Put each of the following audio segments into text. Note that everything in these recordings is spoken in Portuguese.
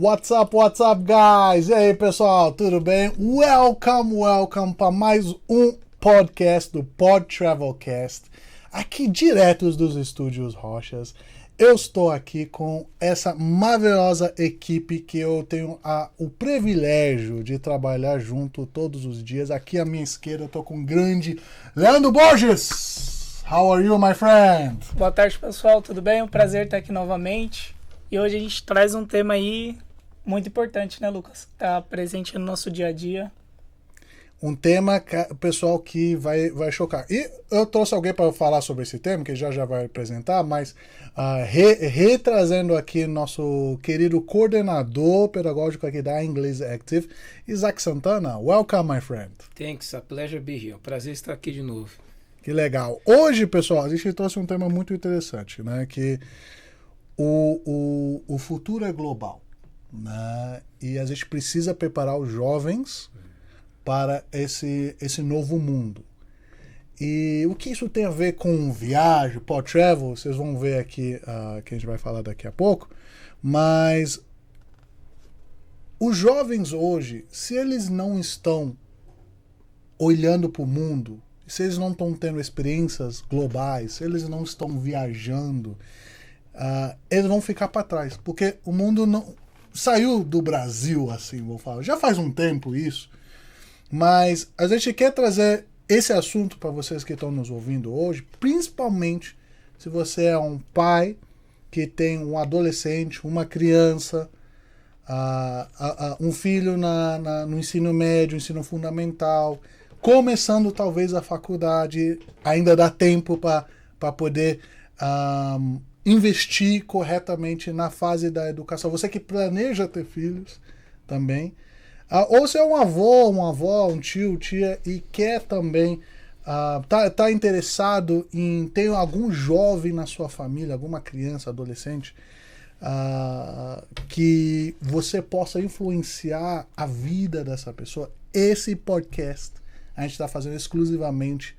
What's up, guys? E aí, pessoal, tudo bem? Welcome para mais um podcast do Pod Travelcast, aqui diretos dos estúdios Rochas. Eu estou aqui com essa maravilhosa equipe que eu tenho o privilégio de trabalhar junto todos os dias. Aqui à minha esquerda eu estou com o grande Leandro Borges. How are you, my friend? Boa tarde, pessoal, tudo bem? Um prazer estar aqui novamente. E hoje a gente traz um tema aí muito importante, né, Lucas? Está presente no nosso dia a dia. Um tema, pessoal, que vai chocar. E eu trouxe alguém para falar sobre esse tema, que já vai apresentar, mas retrazendo aqui nosso querido coordenador pedagógico aqui da English Active, Isaac Santana. Welcome, my friend. Thanks, a pleasure be here. Prazer estar aqui de novo. Que legal. Hoje, pessoal, a gente trouxe um tema muito interessante, né? Que o futuro é global, né? E a gente precisa preparar os jovens para esse novo mundo. E o que isso tem a ver com viagem, pod travel, vocês vão ver aqui, que a gente vai falar daqui a pouco, mas os jovens hoje, se eles não estão olhando para o mundo, se eles não estão tendo experiências globais, se eles não estão viajando, eles vão ficar para trás, porque o mundo não saiu do Brasil, assim, vou falar. Já faz um tempo isso, mas a gente quer trazer esse assunto para vocês que estão nos ouvindo hoje, principalmente se você é um pai que tem um adolescente, uma criança, um filho no ensino médio, ensino fundamental, começando talvez a faculdade, ainda dá tempo para poder investir corretamente na fase da educação. Você que planeja ter filhos também. Ou se é um avô, uma avó, um tio, tia e quer também, tá interessado em ter algum jovem na sua família, alguma criança, adolescente, que você possa influenciar a vida dessa pessoa. Esse podcast a gente está fazendo exclusivamente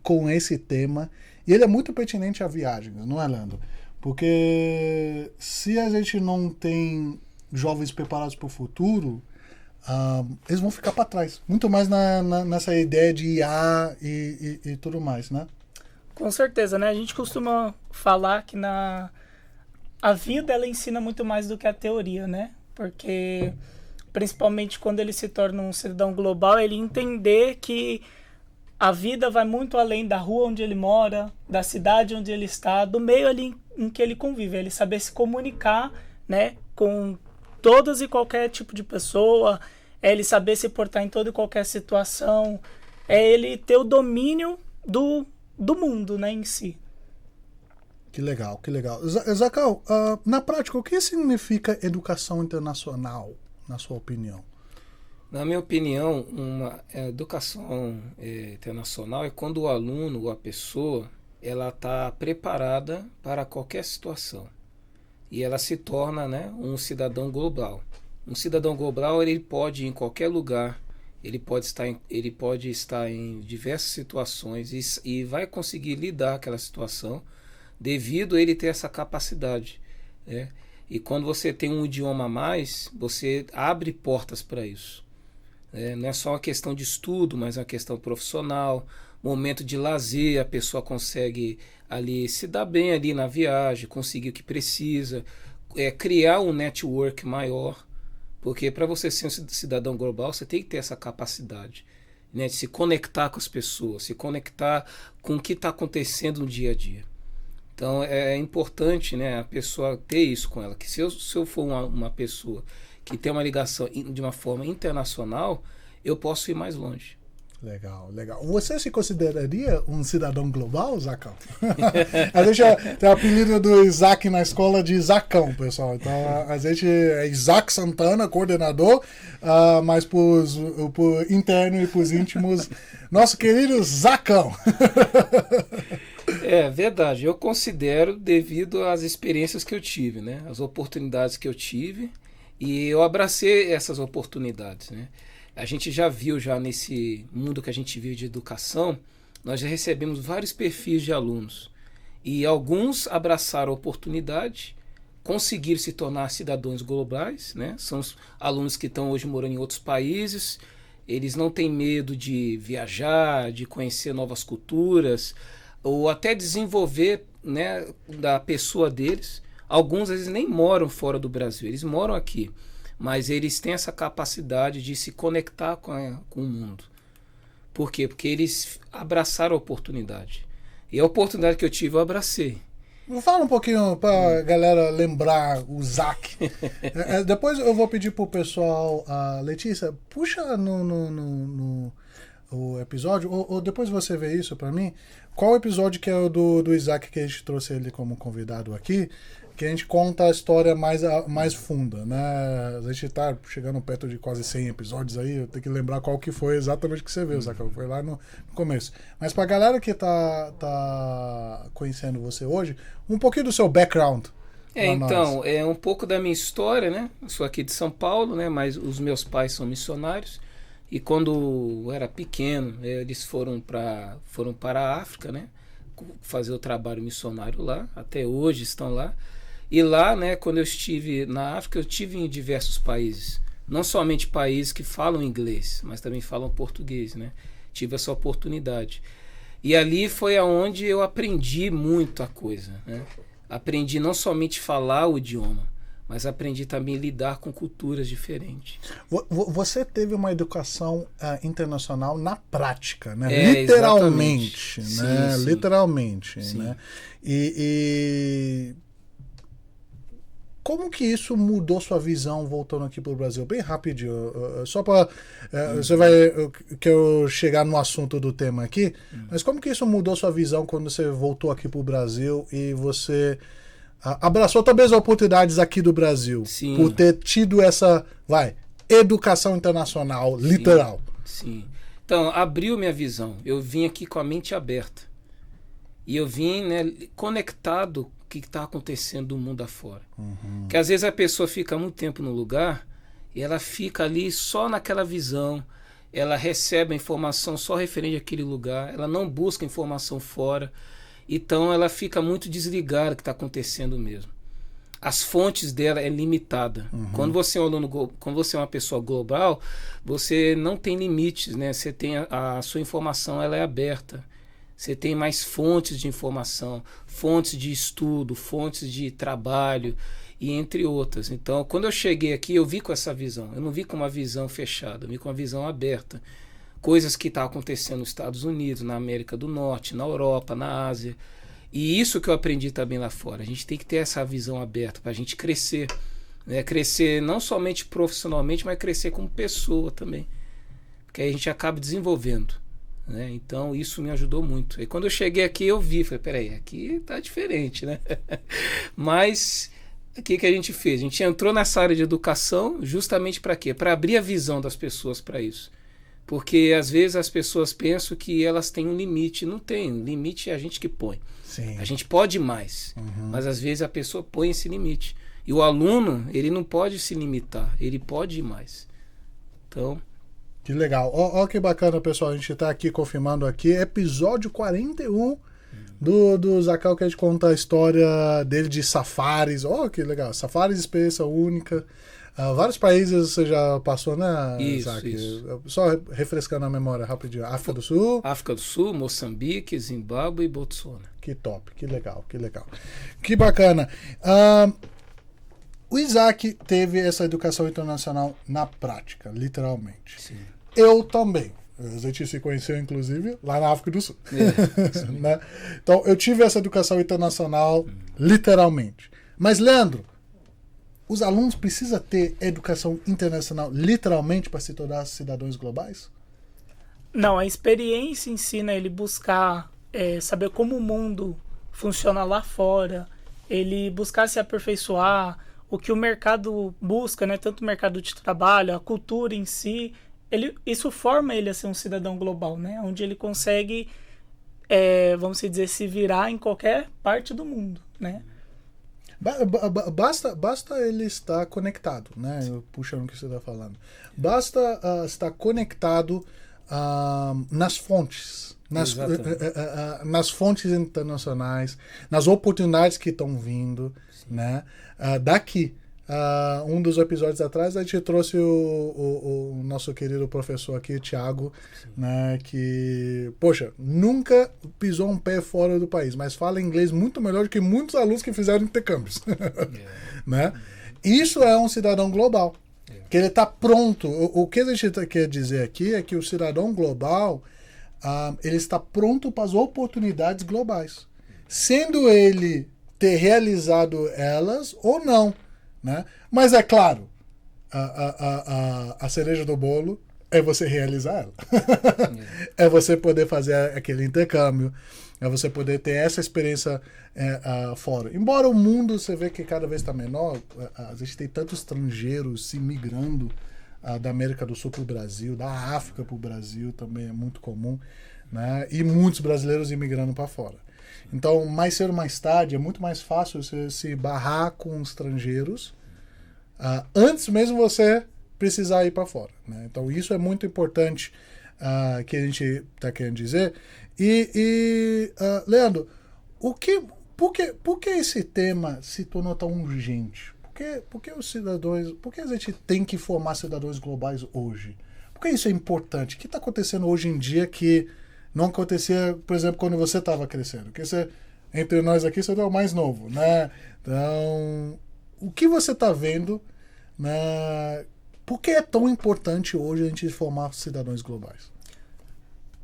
com esse tema. E ele é muito pertinente à viagem, não é, Leandro? Porque se a gente não tem jovens preparados para o futuro, eles vão ficar para trás. Muito mais nessa ideia de IA e tudo mais, né? Com certeza, né? A gente costuma falar que a vida ela ensina muito mais do que a teoria, né? Porque, principalmente quando ele se torna um cidadão global, ele entender que a vida vai muito além da rua onde ele mora, da cidade onde ele está, do meio ali em que ele convive. Ele saber se comunicar, né, com todas e qualquer tipo de pessoa, é ele saber se portar em toda e qualquer situação, é ele ter o domínio do mundo, né, em si. Que legal, que legal. Zacão, na prática, o que significa educação internacional, na sua opinião? Na minha opinião, uma educação internacional é quando o aluno ou a pessoa ela está preparada para qualquer situação e ela se torna, né, um cidadão global. Um cidadão global ele pode ir em qualquer lugar, ele pode estar em diversas situações e vai conseguir lidar com aquela situação devido a ele ter essa capacidade, né? E quando você tem um idioma a mais, você abre portas para isso. Não é só uma questão de estudo, mas é uma questão profissional, momento de lazer, a pessoa consegue ali se dar bem ali na viagem, conseguir o que precisa, criar um network maior, porque para você ser um cidadão global, você tem que ter essa capacidade, né, de se conectar com as pessoas, se conectar com o que está acontecendo no dia a dia. Então é importante, né, a pessoa ter isso com ela, que se eu for uma pessoa que tem uma ligação de uma forma internacional, eu posso ir mais longe. Legal, legal. Você se consideraria um cidadão global, Zacão? A gente tem o apelido do Isaac na escola de Zacão, pessoal. Então a gente é Isaac Santana, coordenador, mas por interno e por íntimos, nosso querido Zacão. É verdade, eu considero devido às experiências que eu tive, né? As oportunidades que eu tive. E eu abracei essas oportunidades, né? A gente já viu nesse mundo que a gente vive de educação, nós já recebemos vários perfis de alunos. E alguns abraçaram a oportunidade, conseguir se tornar cidadãos globais, né? São os alunos que estão hoje morando em outros países, eles não têm medo de viajar, de conhecer novas culturas, ou até desenvolver, né, da pessoa deles. Alguns, às vezes, nem moram fora do Brasil, eles moram aqui, mas eles têm essa capacidade de se conectar com o mundo. Por quê? Porque eles abraçaram a oportunidade. E a oportunidade que eu tive, eu abracei. Fala um pouquinho pra galera lembrar o Isaac. Depois eu vou pedir pro pessoal, Letícia, puxa no o episódio, ou depois você vê isso pra mim. Qual episódio que é o do Isaac, que a gente trouxe ele como convidado aqui, que a gente conta a história mais funda, né? A gente tá chegando perto de quase 100 episódios aí, eu tenho que lembrar qual que foi exatamente que você viu, Isaac, foi lá no começo. Mas pra galera que tá conhecendo você hoje, um pouquinho do seu background. Então, é um pouco da minha história, né? Eu sou aqui de São Paulo, né? Mas os meus pais são missionários. E quando eu era pequeno, eles foram para a África, né? Fazer o trabalho missionário lá. Até hoje estão lá. E lá, né, quando eu estive na África, eu estive em diversos países. Não somente países que falam inglês, mas também falam português, né? Tive essa oportunidade. E ali foi aonde eu aprendi muita coisa, né? Aprendi não somente falar o idioma, mas aprendi também a lidar com culturas diferentes. Você teve uma educação internacional na prática, né? Literalmente, né? Sim. Literalmente, Sim. né? E como que isso mudou sua visão voltando aqui para o Brasil? Bem rapidinho, só para você vai que eu chegar no assunto do tema aqui, mas como que isso mudou sua visão quando você voltou aqui para o Brasil e você abraçou talvez as oportunidades aqui do Brasil, Sim. por ter tido essa, educação internacional, literal. Sim. Então, abriu minha visão. Eu vim aqui com a mente aberta. E eu vim, né, conectado com o que está acontecendo do mundo afora. Porque às vezes a pessoa fica muito tempo no lugar e ela fica ali só naquela visão, ela recebe a informação só referente àquele lugar, ela não busca informação fora, então ela fica muito desligada do que está acontecendo mesmo. As fontes dela é limitada. Quando você é um aluno, quando você é uma pessoa global, você não tem limites, né? Você tem a sua informação, ela é aberta. Você tem mais fontes de informação, fontes de estudo, fontes de trabalho e entre outras. Então, quando eu cheguei aqui, eu vi com essa visão. Eu não vi com uma visão fechada, eu vi com uma visão aberta. Coisas que estão acontecendo nos Estados Unidos, na América do Norte, na Europa, na Ásia. E isso que eu aprendi também lá fora. A gente tem que ter essa visão aberta para a gente crescer. Né? Crescer não somente profissionalmente, mas crescer como pessoa também. Porque aí a gente acaba desenvolvendo. Né? Então isso me ajudou muito. E quando eu cheguei aqui eu vi, falei, peraí, aqui tá diferente, né? Mas o que a gente fez? A gente entrou nessa área de educação justamente para quê? Para abrir a visão das pessoas para isso. Porque às vezes as pessoas pensam que elas têm um limite. Não tem, o limite é a gente que põe. Sim. A gente pode mais, mas às vezes a pessoa põe esse limite. E o aluno, ele não pode se limitar, ele pode ir mais. Então... Que legal. Ó que bacana, pessoal. A gente está aqui confirmando aqui. Episódio 41 do Zacal, que a gente conta a história dele de safaris. Ó, que legal. Safaris, experiência única. Vários países você já passou, né, Isaac? Isso. Só refrescando a memória rapidinho. África do Sul. África do Sul, Moçambique, Zimbábue e Botsuana. Que top, que legal, que legal. Que bacana. O Isaac teve essa educação internacional na prática, literalmente. Sim. Eu também. A gente se conheceu, inclusive, lá na África do Sul. Né? Então, eu tive essa educação internacional, literalmente. Mas, Leandro, os alunos precisam ter educação internacional, literalmente, para se tornar cidadãos globais? Não, a experiência ensina ele buscar saber como o mundo funciona lá fora, ele buscar se aperfeiçoar, o que o mercado busca, né? Tanto o mercado de trabalho, a cultura em si... Isso forma ele a ser um cidadão global, né? Onde ele consegue, vamos dizer, se virar em qualquer parte do mundo, né? Basta ele estar conectado, né? Puxando o que você está falando. Basta estar conectado nas fontes, nas fontes internacionais, nas oportunidades que estão vindo. né? Daqui. Um dos episódios atrás a gente trouxe o nosso querido professor aqui, Thiago, né, que, poxa, nunca pisou um pé fora do país, mas fala inglês muito melhor do que muitos alunos que fizeram intercâmbios. Né? Isso é um cidadão global, que ele está pronto. O que a gente quer dizer aqui é que o cidadão global ele está pronto para as oportunidades globais, sendo ele ter realizado elas ou não. Né? Mas é claro, a cereja do bolo é você realizar ela. É você poder fazer aquele intercâmbio, é você poder ter essa experiência fora. Embora o mundo, você vê que cada vez está menor, a gente tem tantos estrangeiros se migrando da América do Sul para o Brasil, da África para o Brasil também é muito comum, né? E muitos brasileiros imigrando para fora. Então, mais cedo ou mais tarde, é muito mais fácil você se barrar com estrangeiros antes mesmo você precisar ir para fora. Né? Então, isso é muito importante que a gente está querendo dizer. Leandro, por que esse tema se tornou tão urgente? Por que a gente tem que formar cidadãos globais hoje? Por que isso é importante? O que está acontecendo hoje em dia que não acontecia, por exemplo, quando você estava crescendo? Porque entre nós aqui, você é o mais novo, né? Então, o que você está vendo, né? Por que é tão importante hoje a gente formar cidadãos globais?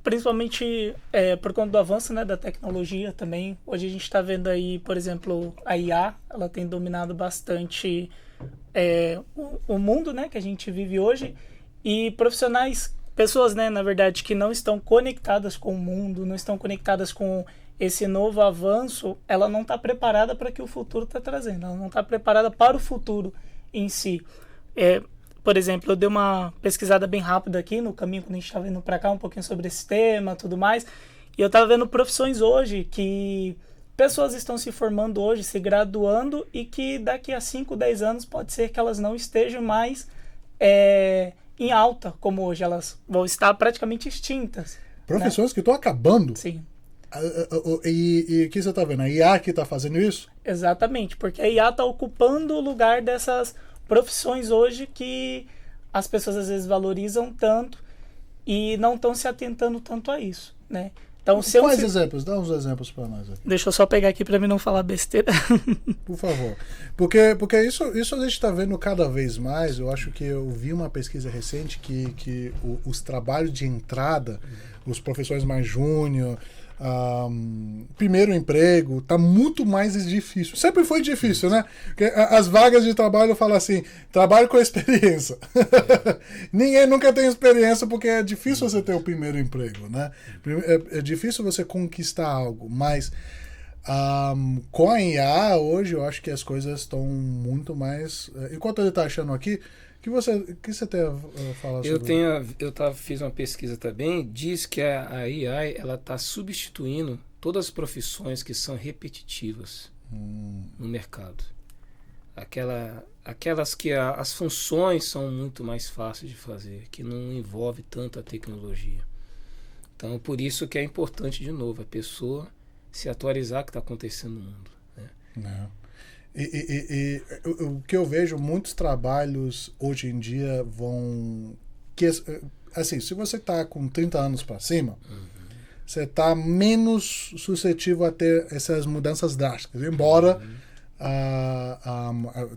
Principalmente por conta do avanço, né, da tecnologia também. Hoje a gente está vendo aí, por exemplo, a IA, ela tem dominado bastante o mundo, né, que a gente vive hoje. E profissionais, pessoas, né, na verdade, que não estão conectadas com o mundo, não estão conectadas com esse novo avanço, ela não está preparada para o que o futuro está trazendo. Ela não está preparada para o futuro em si. Por exemplo, eu dei uma pesquisada bem rápida aqui no caminho, quando a gente estava indo para cá, um pouquinho sobre esse tema, tudo mais. E eu estava vendo profissões hoje que pessoas estão se formando hoje, se graduando, e que daqui a 5, 10 anos pode ser que elas não estejam mais em alta como hoje. Elas vão estar praticamente extintas. Profissões, né, que estão acabando. Sim. E o que você está vendo? A IA que está fazendo isso? Exatamente, porque a IA está ocupando o lugar dessas profissões hoje que as pessoas às vezes valorizam tanto e não estão se atentando tanto a isso, né? Então, quais exemplos? Dá uns exemplos para nós aqui. Deixa eu só pegar aqui para mim não falar besteira. Por favor. Porque isso a gente está vendo cada vez mais. Eu acho que eu vi uma pesquisa recente que os trabalhos de entrada, os professores mais júnior, primeiro emprego, tá muito mais difícil. Sempre foi difícil, né? Porque as vagas de trabalho falam assim, trabalho com experiência. Ninguém nunca tem experiência porque é difícil você ter o primeiro emprego, né? É difícil você conquistar algo, mas com a IA hoje eu acho que as coisas estão muito mais... Enquanto ele está achando aqui, o que você tem a falar sobre Eu fiz uma pesquisa também, diz que a AI ela está substituindo todas as profissões que são repetitivas no mercado. Aquelas que as funções são muito mais fáceis de fazer, que não envolve tanta tecnologia. Então, por isso que é importante, de novo, a pessoa se atualizar o que está acontecendo no mundo. Né? Não. O que eu vejo, muitos trabalhos hoje em dia vão... assim, se você está com 30 anos para cima, você está menos suscetível a ter essas mudanças drásticas. Embora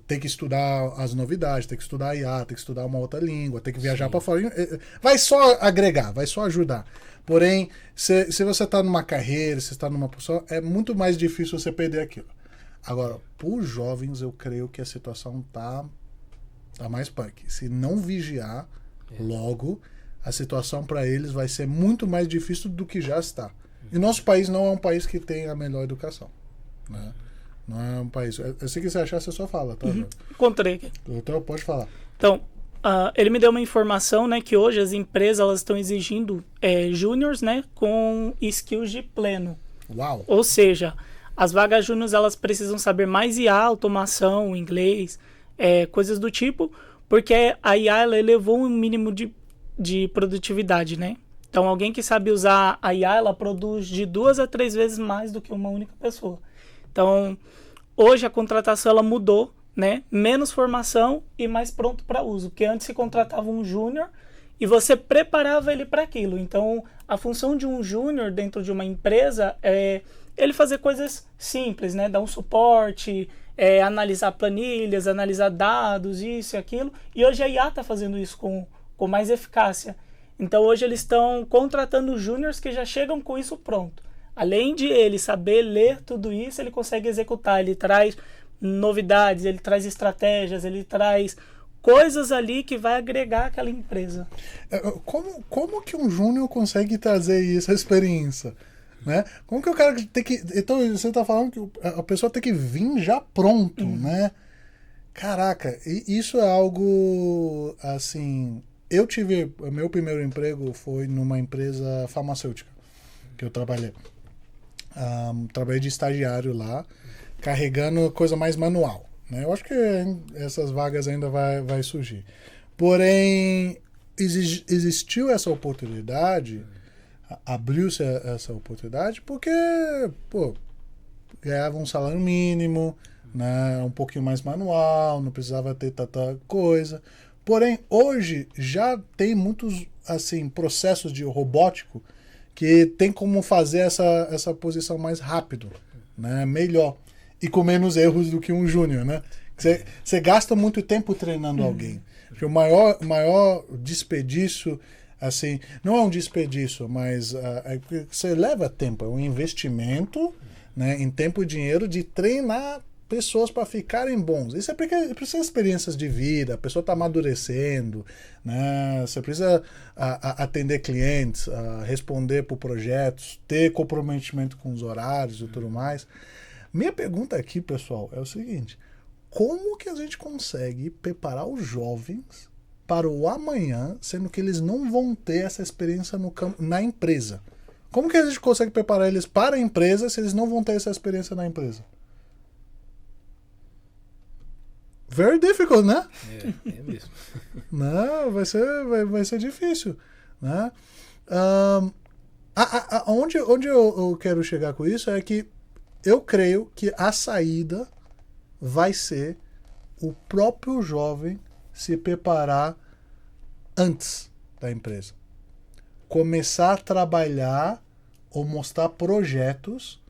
ter que estudar as novidades, ter que estudar IA, ter que estudar uma outra língua, ter que viajar para fora. Vai só agregar, vai só ajudar. Porém, se você está numa carreira, se está numa posição, é muito mais difícil você perder aquilo. Agora, para os jovens, eu creio que a situação tá mais punk. Se não vigiar logo, a situação para eles vai ser muito mais difícil do que já está. E nosso país não é um país que tem a melhor educação. Né? Não é um país... Se você achar, você só fala, tá? Encontrei aqui. Então, pode falar. Então, ele me deu uma informação, né, que hoje as empresas elas estão exigindo júniors, né, com skills de pleno. Uau! Ou seja... As vagas júnior, elas precisam saber mais IA, automação, inglês, coisas do tipo, porque a IA ela elevou um mínimo de produtividade, né? Então, alguém que sabe usar a IA, ela produz de 2 a 3 vezes mais do que uma única pessoa. Então, hoje a contratação ela mudou, né? Menos formação e mais pronto para uso, porque antes se contratava um júnior e você preparava ele para aquilo. Então, a função de um júnior dentro de uma empresa é ele fazer coisas simples, né? Dar um suporte, analisar planilhas, analisar dados, isso e aquilo. E hoje a IA está fazendo isso com mais eficácia. Então, hoje eles estão contratando júniors que já chegam com isso pronto. Além de ele saber ler tudo isso, ele consegue executar. Ele traz novidades, ele traz estratégias, ele traz coisas ali que vai agregar aquela empresa. Como que um júnior consegue trazer essa experiência? Né? Como que o cara tem que... Então você está falando que a pessoa tem que vir já pronto, né? Caraca, isso é algo assim... O meu primeiro emprego foi numa empresa farmacêutica que eu trabalhei. Trabalhei de estagiário lá, carregando coisa mais manual. Né? Eu acho que essas vagas ainda vai surgir. Porém, existiu essa oportunidade, abriu-se essa oportunidade porque, ganhava um salário mínimo, né? Um pouquinho mais manual, não precisava ter tanta coisa. Porém, hoje já tem muitos assim, processos de robótico que tem como fazer essa posição mais rápido, né? Melhor. E com menos erros do que um júnior, né? Você gasta muito tempo treinando alguém. Porque o maior desperdício, assim, não é um desperdício, mas você leva tempo, é um investimento, né, em tempo e dinheiro de treinar pessoas para ficarem bons. Isso é porque precisa de experiências de vida, a pessoa está amadurecendo, né? Você precisa atender clientes, responder por projetos, ter comprometimento com os horários e tudo mais. Minha pergunta aqui, pessoal, é o seguinte: como que a gente consegue preparar os jovens para o amanhã, sendo que eles não vão ter essa experiência na empresa? Como que a gente consegue preparar eles para a empresa se eles não vão ter essa experiência na empresa? Very difficult, né? É mesmo. Não, vai ser difícil, né? Onde eu quero chegar com isso é que eu creio que a saída vai ser o próprio jovem se preparar antes da empresa. Começar a trabalhar ou mostrar projetos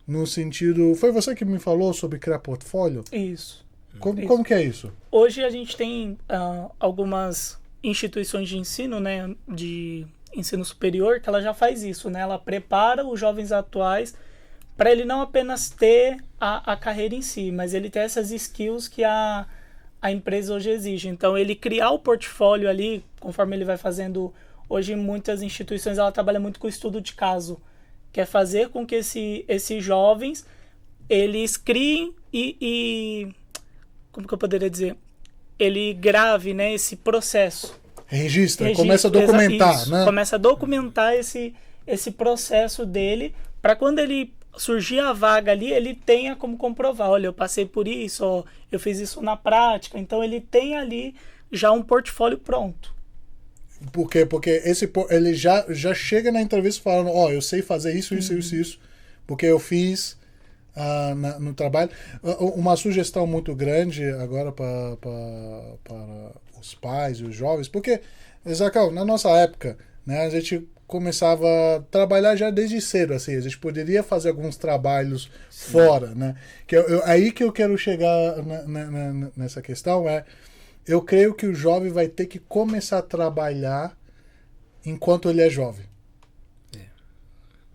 no sentido... Foi você que me falou sobre criar portfólio? Isso. Como que é isso? Hoje a gente tem algumas instituições de ensino, né, de ensino superior, que ela já faz isso, né? Ela prepara os jovens atuais para ele não apenas ter a carreira em si, mas ele ter essas skills que a empresa hoje exige. Então, ele criar o portfólio ali, conforme ele vai fazendo... Hoje, em muitas instituições, ela trabalha muito com o estudo de caso, que é fazer com que esses jovens, eles criem e como que eu poderia dizer? Ele grave, né, esse processo. Registra, começa a documentar, né? Começa a documentar esse processo dele, para quando ele surgir a vaga ali, ele tenha como comprovar. Olha, eu passei por isso, ó, eu fiz isso na prática. Então, ele tem ali já um portfólio pronto. Por quê? Porque ele já chega na entrevista falando, eu sei fazer isso, isso, porque eu fiz no trabalho. Uma sugestão muito grande agora para os pais e os jovens, porque, Zacão, na nossa época, né, a gente começava a trabalhar já desde cedo, assim, a gente poderia fazer alguns trabalhos fora, né? Aí que eu quero chegar nessa questão eu creio que o jovem vai ter que começar a trabalhar enquanto ele é jovem.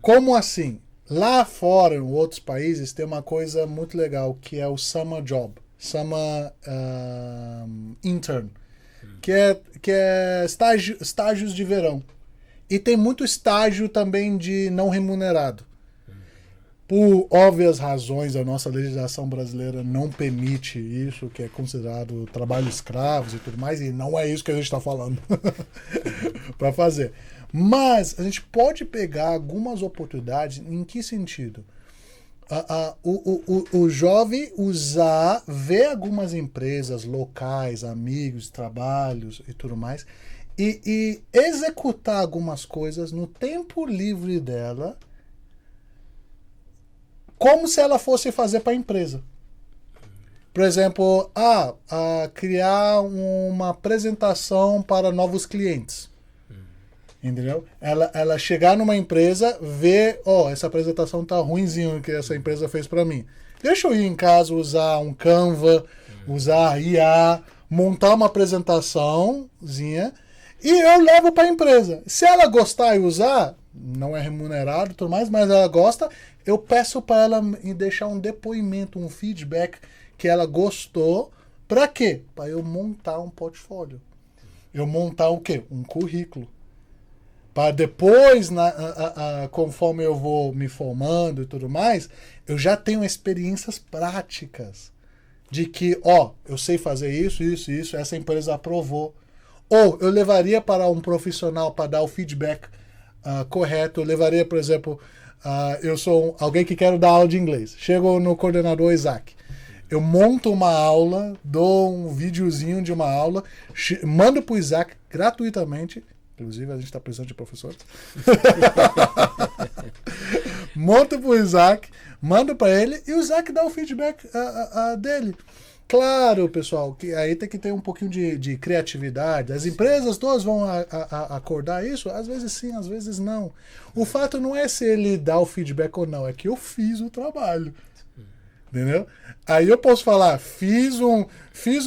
Como assim? Lá fora, em outros países, tem uma coisa muito legal, que é o summer job, summer intern, que é estágios de verão. E tem muito estágio também de não remunerado. Por óbvias razões, a nossa legislação brasileira não permite isso, que é considerado trabalho escravos e tudo mais, e não é isso que a gente está falando para fazer. Mas a gente pode pegar algumas oportunidades. Em que sentido? O jovem ver algumas empresas locais, amigos, trabalhos e tudo mais, e executar algumas coisas no tempo livre dela, como se ela fosse fazer para a empresa. Por exemplo, criar uma apresentação para novos clientes. Entendeu? Ela chegar numa empresa, ver, essa apresentação tá ruinzinho que essa empresa fez para mim. Deixa eu ir em casa usar um Canva, usar IA, montar uma apresentaçãozinha e eu levo para a empresa. Se ela gostar e usar, não é remunerado e tudo mais, mas ela gosta, eu peço para ela me deixar um depoimento, um feedback que ela gostou. Para quê? Para eu montar um portfólio. Eu montar o quê? Um currículo. Para depois, conforme eu vou me formando e tudo mais, eu já tenho experiências práticas de que, eu sei fazer isso, essa empresa aprovou. Ou eu levaria para um profissional para dar o feedback correto. Eu levaria, por exemplo, eu sou alguém que quero dar aula de inglês. Chego no coordenador Isaac. Eu monto uma aula, dou um videozinho de uma aula, mando para o Isaac gratuitamente. Inclusive, a gente está precisando de professores. Monto para o Isaac, mando para ele e o Isaac dá o feedback dele. Claro, pessoal, que aí tem que ter um pouquinho de criatividade. As empresas todas vão acordar isso? Às vezes sim, às vezes não. O fato não é se ele dá o feedback ou não, é que eu fiz o trabalho. Entendeu? Aí eu posso falar, fiz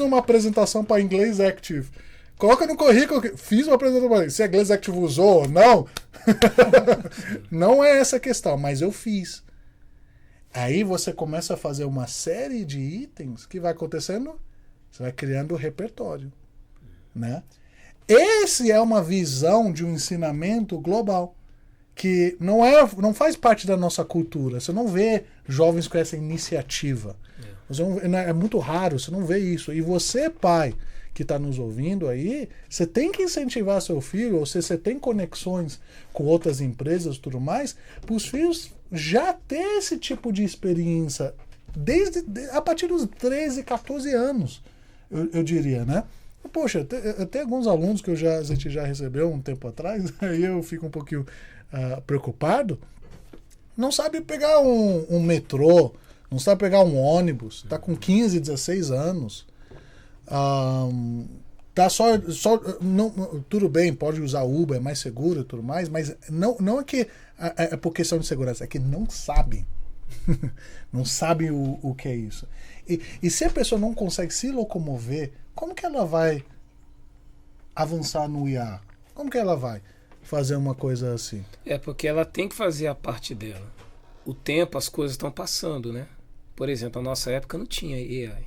uma apresentação para Inglês Active. Coloca no currículo que fiz uma apresentação para se a Inglês Active usou ou não. Não é essa a questão, mas eu fiz. Aí você começa a fazer uma série de itens que vai acontecendo, você vai criando o repertório, né? Esse é uma visão de um ensinamento global, que não faz parte da nossa cultura. Você não vê jovens com essa iniciativa. É muito raro, você não vê isso. E você, pai, que está nos ouvindo aí, você tem que incentivar seu filho, ou se você tem conexões com outras empresas e tudo mais, para os filhos já ter esse tipo de experiência a partir dos 13, 14 anos, eu diria, né? Poxa, tem alguns alunos que a gente já recebeu um tempo atrás, aí eu fico um pouquinho preocupado, não sabe pegar um metrô, não sabe pegar um ônibus, está com 15, 16 anos, tá tudo bem, pode usar Uber, é mais seguro e tudo mais, mas não é que é por questão de segurança, é que não sabem. Não sabem o que é isso. E se a pessoa não consegue se locomover, como que ela vai avançar no IA? Como que ela vai fazer uma coisa assim? É porque ela tem que fazer a parte dela. O tempo, as coisas estão passando, né? Por exemplo, na nossa época não tinha AI.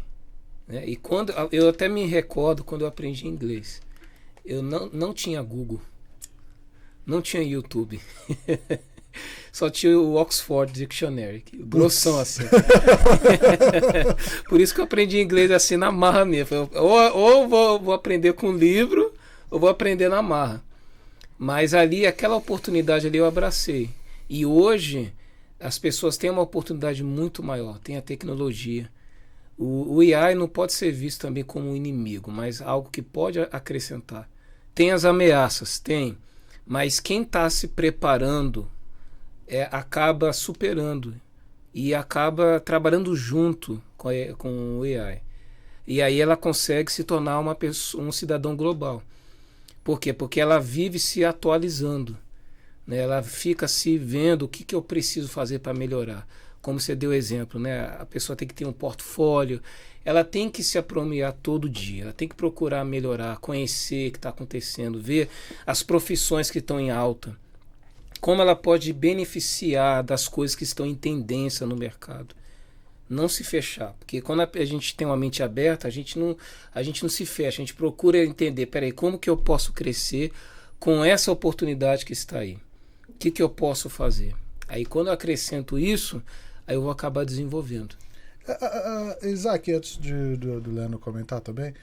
Né? E quando eu até me recordo quando eu aprendi inglês, eu não tinha Google, não tinha YouTube, só tinha o Oxford Dictionary, grossão assim. Por isso que eu aprendi inglês assim na marra mesmo. Ou vou aprender com livro, ou vou aprender na marra. Mas ali, aquela oportunidade ali eu abracei. E hoje as pessoas têm uma oportunidade muito maior, tem a tecnologia. O AI não pode ser visto também como um inimigo, mas algo que pode acrescentar. Tem as ameaças, tem, mas quem está se preparando acaba superando e acaba trabalhando junto com o AI. E aí ela consegue se tornar um cidadão global. Por quê? Porque ela vive se atualizando, né? Ela fica se vendo o que eu preciso fazer para melhorar. Como você deu exemplo, né? A pessoa tem que ter um portfólio, ela tem que se aprimorar todo dia, ela tem que procurar melhorar, conhecer o que está acontecendo, ver as profissões que estão em alta, como ela pode beneficiar das coisas que estão em tendência no mercado. Não se fechar, porque quando a gente tem uma mente aberta, a gente não se fecha, a gente procura entender, peraí, como que eu posso crescer com essa oportunidade que está aí? O que eu posso fazer? Aí quando eu acrescento isso, aí eu vou acabar desenvolvendo. Isaac, antes do Leandro comentar também,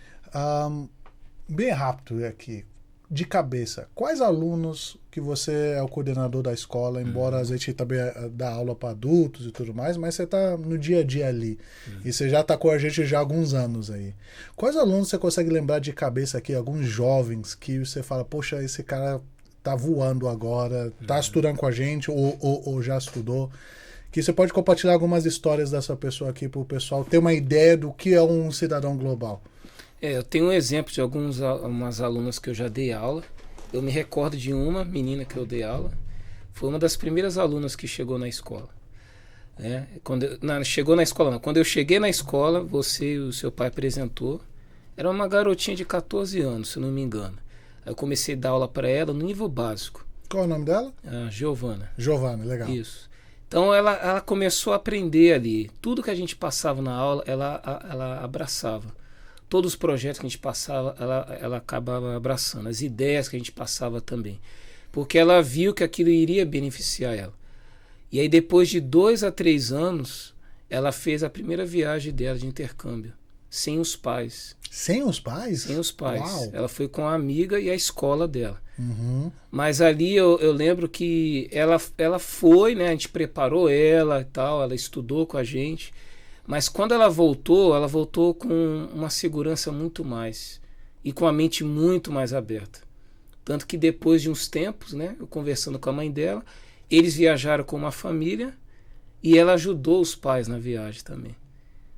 bem rápido aqui, de cabeça, quais alunos que você é o coordenador da escola, embora a gente também dá aula para adultos e tudo mais, mas você está no dia a dia ali, e você já está com a gente já há alguns anos aí. Quais alunos você consegue lembrar de cabeça aqui, alguns jovens que você fala, poxa, esse cara tá voando agora, tá estudando com a gente ou já estudou, que você pode compartilhar algumas histórias dessa pessoa aqui para o pessoal ter uma ideia do que é um cidadão global. Eu tenho um exemplo de algumas alunas que eu já dei aula. Eu me recordo de uma menina que eu dei aula. Foi uma das primeiras alunas que chegou na escola. Chegou na escola não. Quando eu cheguei na escola, você e o seu pai apresentou. Era uma garotinha de 14 anos, se não me engano. Eu comecei a dar aula para ela no nível básico. Qual é o nome dela? Giovana. Giovana, legal. Isso. Então ela começou a aprender ali. Tudo que a gente passava na aula, ela abraçava. Todos os projetos que a gente passava, ela acabava abraçando. As ideias que a gente passava também. Porque ela viu que aquilo iria beneficiar ela. E aí depois de 2 a 3 anos, ela fez a primeira viagem dela de intercâmbio. Sem os pais. Sem os pais? Sem os pais. Uau. Ela foi com a amiga e a escola dela. Uhum. Mas ali eu lembro que ela foi, né? A gente preparou ela e tal, ela estudou com a gente. Mas quando ela voltou com uma segurança muito mais. E com a mente muito mais aberta. Tanto que depois de uns tempos, né? Eu conversando com a mãe dela, eles viajaram com uma família e ela ajudou os pais na viagem também.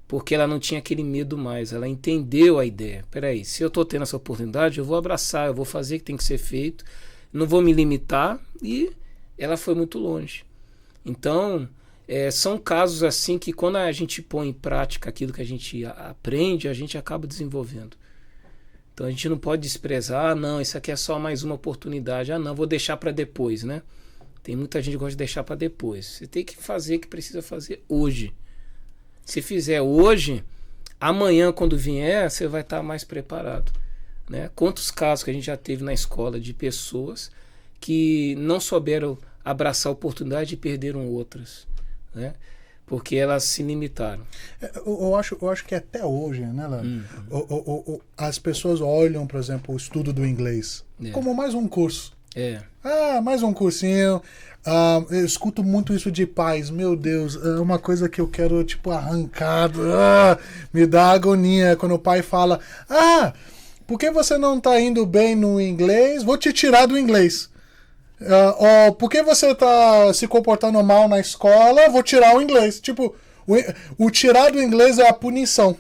Porque ela não tinha aquele medo mais, ela entendeu a ideia. Peraí, se eu estou tendo essa oportunidade, eu vou abraçar, eu vou fazer o que tem que ser feito, não vou me limitar, e ela foi muito longe. Então, são casos assim que quando a gente põe em prática aquilo que a gente aprende, a gente acaba desenvolvendo. Então a gente não pode desprezar, não, isso aqui é só mais uma oportunidade, não, vou deixar para depois, né? Tem muita gente que gosta de deixar para depois. Você tem que fazer o que precisa fazer hoje. Se fizer hoje, amanhã quando vier, você vai estar mais preparado. Né? Quantos casos que a gente já teve na escola de pessoas que não souberam abraçar a oportunidade e perderam outras. Né? Porque elas se limitaram. Eu acho que até hoje, né, Léo? As pessoas olham, por exemplo, o estudo do inglês como mais um curso. Mais um cursinho. Eu escuto muito isso de pais. Meu Deus, é uma coisa que eu quero, tipo, arrancar. Me dá agonia quando o pai fala: por que você não tá indo bem no inglês? Vou te tirar do inglês. Por que você tá se comportando mal na escola? Vou tirar o inglês. Tipo, o tirar do inglês é a punição.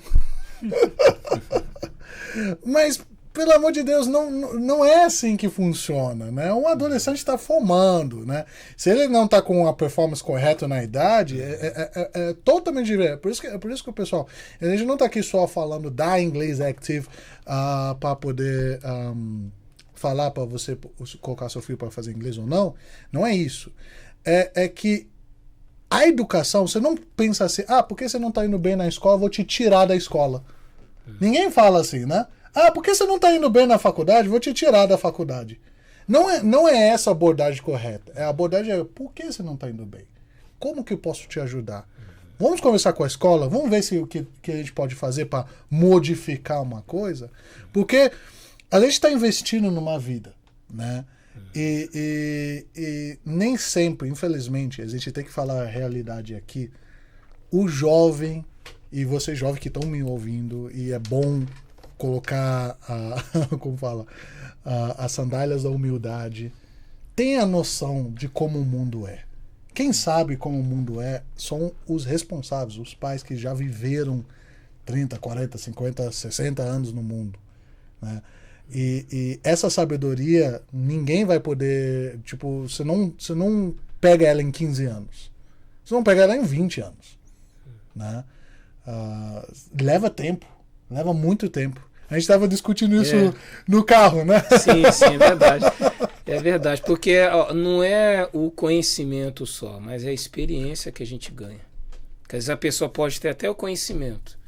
Mas, pelo amor de Deus, não é assim que funciona, né? Um adolescente está formando, né? Se ele não está com a performance correta na idade, é totalmente diferente. Por isso que o pessoal, a gente não está aqui só falando da Inglês Active para poder falar para você colocar seu filho para fazer inglês ou não. Não é isso. É que a educação, você não pensa assim, por que você não está indo bem na escola, eu vou te tirar da escola. Ninguém fala assim, né? Por que você não está indo bem na faculdade? Vou te tirar da faculdade. Não é essa a abordagem correta. A abordagem é: por que você não está indo bem? Como que eu posso te ajudar? Vamos conversar com a escola? Vamos ver o que a gente pode fazer para modificar uma coisa? Porque a gente está investindo numa vida, né? E nem sempre, infelizmente, a gente tem que falar a realidade aqui. O jovem, e vocês jovens que estão me ouvindo, e é bom colocar as sandálias da humildade, tem a noção de como o mundo é. Quem sabe como o mundo é são os responsáveis, os pais que já viveram 30, 40, 50, 60 anos no mundo, né? E essa sabedoria ninguém vai poder, tipo, você não pega ela em 15 anos, você não pega ela em 20 anos, né? Leva tempo. Leva muito tempo. A gente estava discutindo isso no carro, né? Sim, é verdade. É verdade, porque não é o conhecimento só, mas é a experiência que a gente ganha. Porque às vezes a pessoa pode ter até o conhecimento,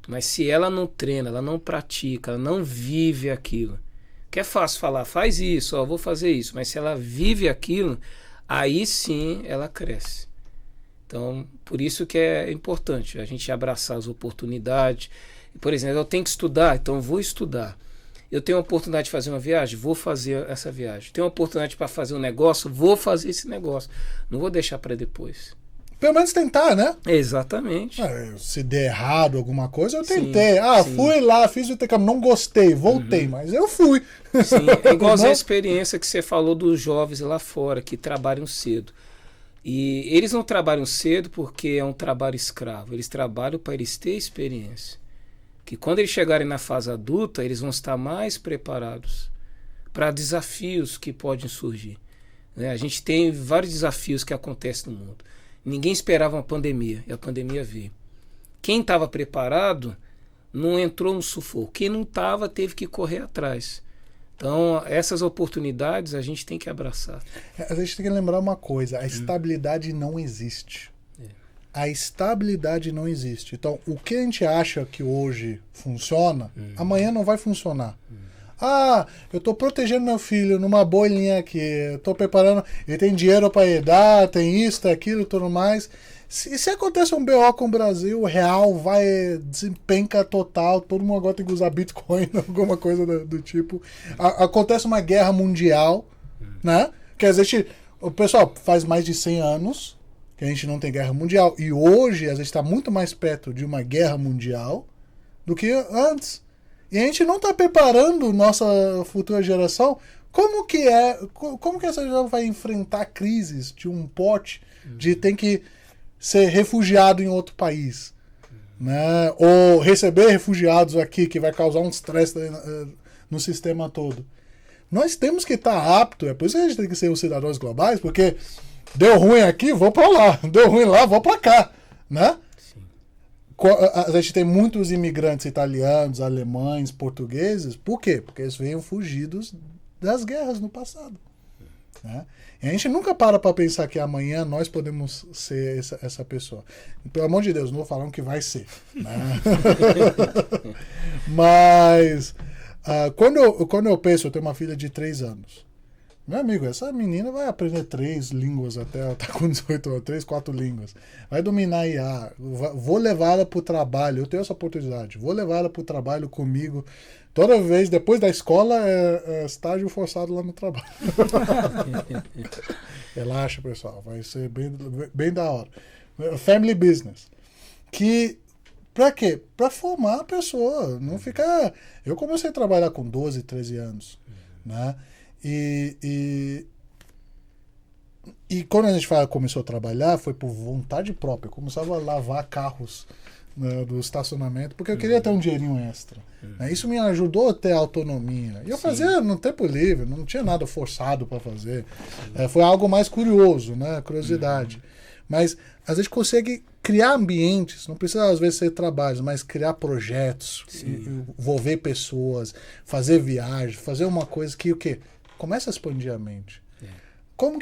mas se ela não treina, ela não pratica, ela não vive aquilo. Que é fácil falar, faz isso, vou fazer isso, mas se ela vive aquilo, aí sim ela cresce. Então, por isso que é importante a gente abraçar as oportunidades. Por exemplo, eu tenho que estudar, então eu vou estudar. Eu tenho a oportunidade de fazer uma viagem, vou fazer essa viagem. Tenho a oportunidade para fazer um negócio, vou fazer esse negócio. Não vou deixar para depois. Pelo menos tentar, né? Exatamente. Se der errado alguma coisa, eu tentei. Sim. Fui lá, fiz o intercâmbio, não gostei, voltei, mas eu fui. Sim, é igual a experiência que você falou dos jovens lá fora, que trabalham cedo. E eles não trabalham cedo porque é um trabalho escravo. Eles trabalham para eles terem experiência. Que quando eles chegarem na fase adulta, eles vão estar mais preparados para desafios que podem surgir. Né? A gente tem vários desafios que acontecem no mundo. Ninguém esperava uma pandemia, e a pandemia veio. Quem estava preparado não entrou no sufoco. Quem não estava teve que correr atrás. Então, essas oportunidades a gente tem que abraçar. A gente tem que lembrar uma coisa, a estabilidade não existe. A estabilidade não existe. Então, o que a gente acha que hoje funciona, amanhã não vai funcionar. Ah, eu estou protegendo meu filho numa bolinha aqui, eu estou preparando, ele tem dinheiro para dar, tem isso, tem aquilo, tudo mais. Se acontece um BO com o Brasil, o real vai desempenca total, todo mundo agora tem que usar Bitcoin, alguma coisa do tipo. Acontece uma guerra mundial, né? Que a gente, o pessoal, faz mais de 100 anos que a gente não tem guerra mundial. E hoje a gente está muito mais perto de uma guerra mundial do que antes. E a gente não está preparando nossa futura geração. Como que essa geração vai enfrentar crises de um porte de tem que ser refugiado em outro país, né? Ou receber refugiados aqui, que vai causar um estresse no sistema todo. Nós temos que estar apto, é por isso que a gente tem que ser os cidadãos globais, porque deu ruim aqui, vou para lá, deu ruim lá, vou para cá, né? Sim. A gente tem muitos imigrantes italianos, alemães, portugueses, por quê? Porque eles veio fugidos das guerras no passado, né? E a gente nunca para pensar que amanhã nós podemos ser essa pessoa. Pelo amor de Deus, não vou falar o que vai ser, né? Mas quando eu penso, eu tenho uma filha de 3 anos. Meu amigo, essa menina vai aprender 3 línguas até ela estar com 18 anos, 3, 4 línguas. Vai dominar IA. Vou levar ela para o trabalho, eu tenho essa oportunidade. Vou levar ela para o trabalho comigo. Toda vez, depois da escola, é estágio forçado lá no trabalho. Relaxa, pessoal. Vai ser bem da hora. Family business. Que, pra quê? Pra formar a pessoa. Não ficar... Eu comecei a trabalhar com 12, 13 anos. Né? E quando a gente começou a trabalhar, foi por vontade própria. Eu começava a lavar carros, né, do estacionamento, porque eu queria ter um dinheirinho extra. Né? Isso me ajudou a ter autonomia. E eu fazia no tempo livre, não tinha nada forçado para fazer. Foi algo mais curioso, né? Curiosidade. Mas a gente consegue criar ambientes, não precisa às vezes ser trabalhos, mas criar projetos, envolver pessoas, fazer viagem, fazer uma coisa que o quê? Começa a expandir a mente. Como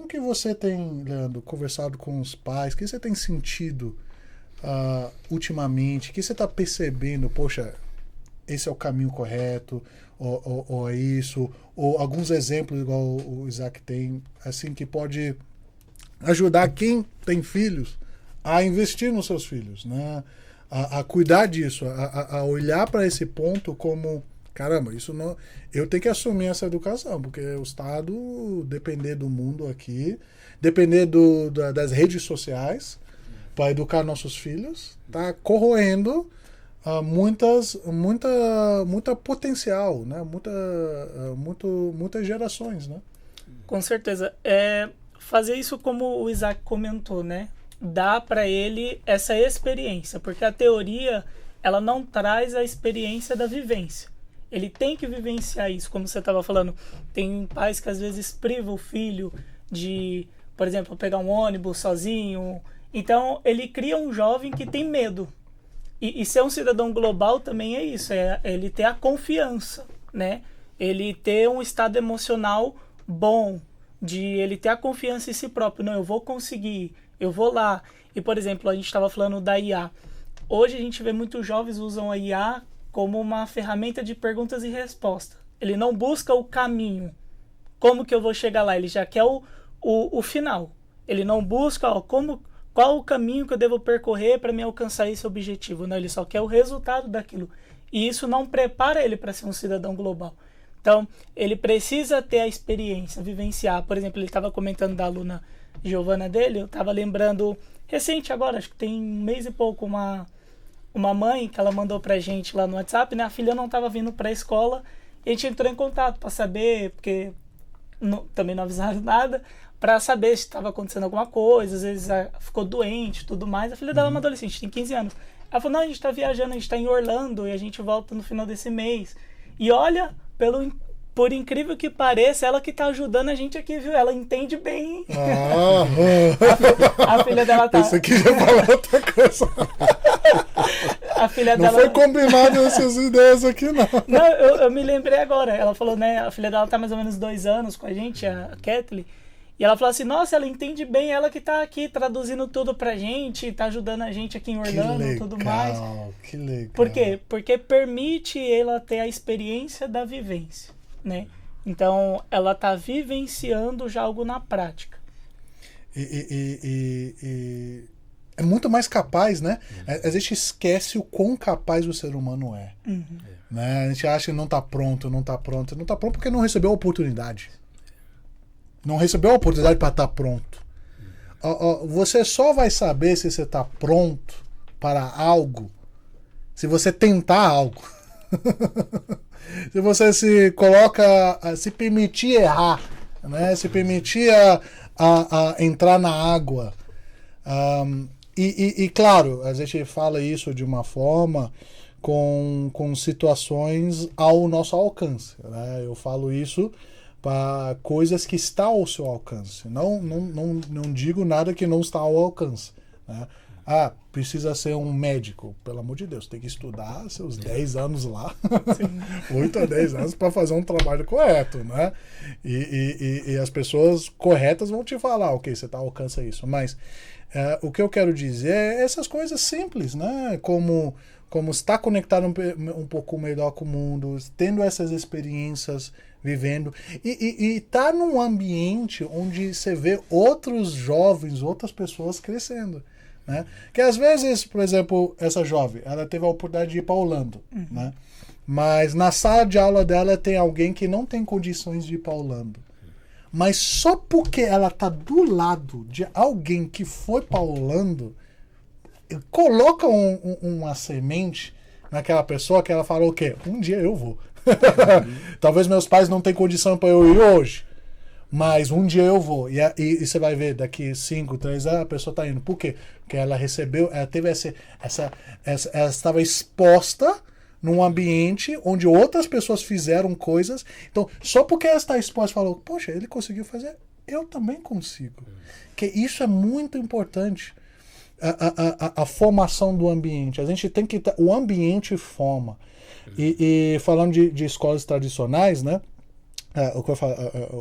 que você tem, Leandro, conversado com os pais? O que você tem sentido ultimamente? O que você está percebendo? Poxa, esse é o caminho correto? Ou é isso? Ou alguns exemplos, igual o Isaac tem, assim, que pode ajudar quem tem filhos a investir nos seus filhos, né? A cuidar disso, a olhar para esse ponto como... Caramba, isso não. Eu tenho que assumir essa educação, porque o Estado, depender do mundo aqui, depender das redes sociais para educar nossos filhos, está corroendo muita potencial, né? Muitas gerações, né? Com certeza. Fazer isso como o Isaac comentou, né? Dá para ele essa experiência, porque a teoria ela não traz a experiência da vivência. Ele tem que vivenciar isso, como você estava falando. Tem pais que às vezes privam o filho de, por exemplo, pegar um ônibus sozinho. Então, ele cria um jovem que tem medo. E ser um cidadão global também é isso, é ele ter a confiança, né? Ele ter um estado emocional bom, de ele ter a confiança em si próprio. Não, eu vou conseguir, eu vou lá. E, por exemplo, a gente estava falando da IA. Hoje a gente vê muitos jovens usam a IA como uma ferramenta de perguntas e respostas. Ele não busca o caminho. Como que eu vou chegar lá? Ele já quer o final. Ele não busca qual o caminho que eu devo percorrer para me alcançar esse objetivo. Não, ele só quer o resultado daquilo. E isso não prepara ele para ser um cidadão global. Então, ele precisa ter a experiência, vivenciar. Por exemplo, ele estava comentando da aluna Giovana dele, eu estava lembrando, recente agora, acho que tem um mês e pouco, uma mãe que ela mandou pra gente lá no WhatsApp, né? A filha não estava vindo pra escola, e a gente entrou em contato para saber, porque também não avisaram nada, pra saber se estava acontecendo alguma coisa, às vezes ficou doente e tudo mais. A filha dela é uma adolescente, tem 15 anos. Ela falou, não, a gente tá viajando, a gente tá em Orlando e a gente volta no final desse mês. E olha, por incrível que pareça, ela que tá ajudando a gente aqui, viu? Ela entende bem. A filha dela tá... Isso aqui já falou outra coisa. A filha não dela... foi combinado essas ideias aqui, não. Não, eu me lembrei agora. Ela falou, né? A filha dela tá mais ou menos 2 anos com a gente, a Kathleen. E ela falou assim, nossa, ela entende bem, ela que tá aqui traduzindo tudo pra gente, tá ajudando a gente aqui em Orlando e tudo mais. Que legal. Por quê? Porque permite ela ter a experiência da vivência, né? Então, ela tá vivenciando já algo na prática. E é muito mais capaz, né? A gente esquece o quão capaz o ser humano é. Né? A gente acha que não tá pronto porque não recebeu a oportunidade. Não recebeu a oportunidade para estar pronto. Você só vai saber se você está pronto para algo se você tentar algo. Se você se coloca, se permitir errar, né? Se permitir a entrar na água. E claro, a gente fala isso de uma forma com situações ao nosso alcance. Né? Eu falo isso para coisas que estão ao seu alcance. Não digo nada que não está ao alcance. Né? Precisa ser um médico. Pelo amor de Deus, tem que estudar seus 10 anos lá. 8 a 10 anos para fazer um trabalho correto. Né? E as pessoas corretas vão te falar, ok, você está ao alcance isso. Mas o que eu quero dizer é essas coisas simples, né? Como estar conectado um pouco melhor com o mundo, tendo essas experiências, vivendo, e tá num ambiente onde você vê outros jovens, outras pessoas crescendo, né? Que às vezes, por exemplo, essa jovem, ela teve a oportunidade de ir para Orlando, né? Mas na sala de aula dela tem alguém que não tem condições de ir para Orlando. Mas só porque ela tá do lado de alguém que foi para Orlando, coloca uma semente naquela pessoa que ela fala o quê? Um dia eu vou. Talvez meus pais não tenham condição para eu ir hoje, mas um dia eu vou. E você vai ver, daqui 5, 3 anos a pessoa está indo. Por quê? Porque ela recebeu, ela teve ela estava exposta num ambiente onde outras pessoas fizeram coisas. Então, só porque ela está exposta, falou, poxa, ele conseguiu fazer, eu também consigo. Que isso é muito importante. A formação do ambiente. A gente tem que... O ambiente forma. E falando de escolas tradicionais, né?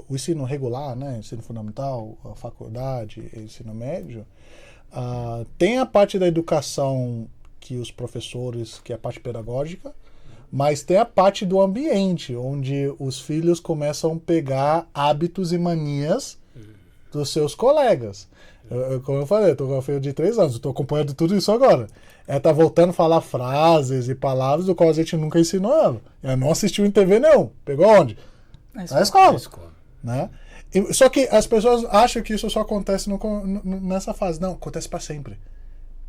O ensino regular, né? Ensino fundamental, a faculdade, ensino médio, tem a parte da educação que os professores, que é a parte pedagógica, mas tem a parte do ambiente, onde os filhos começam a pegar hábitos e manias dos seus colegas. Como eu falei, eu tô com uma filha de 3 anos, eu tô acompanhando tudo isso agora. Ela tá voltando a falar frases e palavras do qual a gente nunca ensinou ela. Ela não assistiu em TV, não. Pegou onde? Na escola. Né? Só que as pessoas acham que isso só acontece nessa fase. Não, acontece para sempre.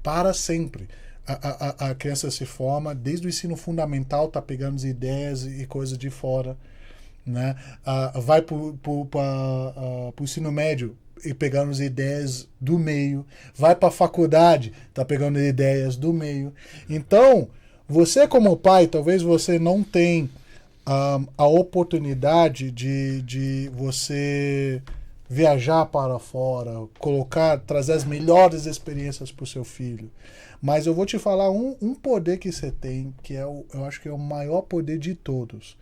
Para sempre. A criança se forma, desde o ensino fundamental, tá pegando as ideias e coisas de fora. Né? Vai pro ensino médio e pegando as ideias do meio, vai para a faculdade, tá pegando ideias do meio. Então, você como pai, talvez você não tenha a oportunidade de você viajar para fora, trazer as melhores experiências para o seu filho. Mas eu vou te falar um poder que você tem, que eu acho que é o maior poder de todos.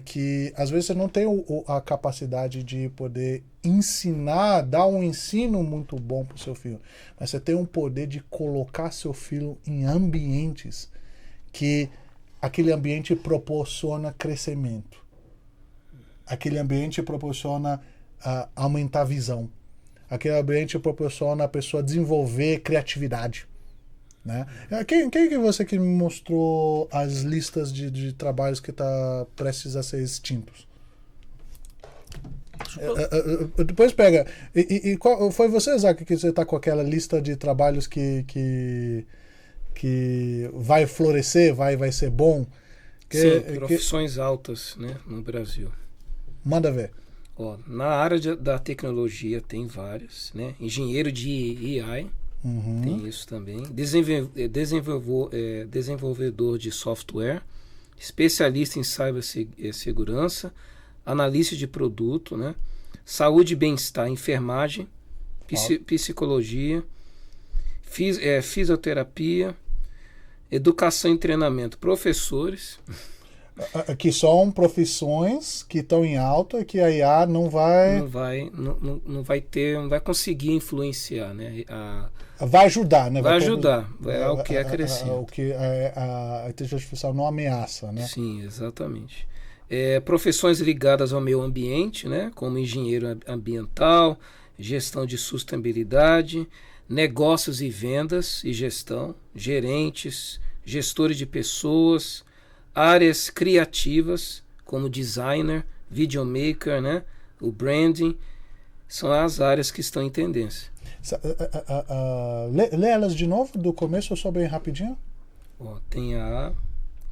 Que às vezes você não tem a capacidade de poder ensinar, dar um ensino muito bom para o seu filho, mas você tem um poder de colocar seu filho em ambientes que aquele ambiente proporciona crescimento, aquele ambiente proporciona aumentar a visão, aquele ambiente proporciona a pessoa desenvolver criatividade. Né? Quem que você que me mostrou as listas de trabalhos que está prestes a ser extintos? Depois pega. E qual, foi você, Zac, que você está com aquela lista de trabalhos que vai florescer, vai ser bom? Sim, profissões altas, né, no Brasil. Manda ver. Ó, na área da tecnologia tem vários, né? Engenheiro de AI, tem isso também. Desenvolvedor de software, especialista em cibersegurança, analista de produto, né? Saúde e bem-estar, enfermagem, psicologia, fisioterapia, educação e treinamento, professores. Que são profissões que estão em alta e que a IA não vai conseguir influenciar, né? Vai ajudar, né? Vai ajudar, é o que acrescenta. O que a inteligência artificial não ameaça, né? Sim, exatamente. Profissões ligadas ao meio ambiente, né? Como engenheiro ambiental, gestão de sustentabilidade, negócios e vendas e gestão, gerentes, gestores de pessoas, áreas criativas, como designer, videomaker, né? O branding, são as áreas que estão em tendência. Lê elas de novo, do começo, só bem rapidinho. Ó, tem a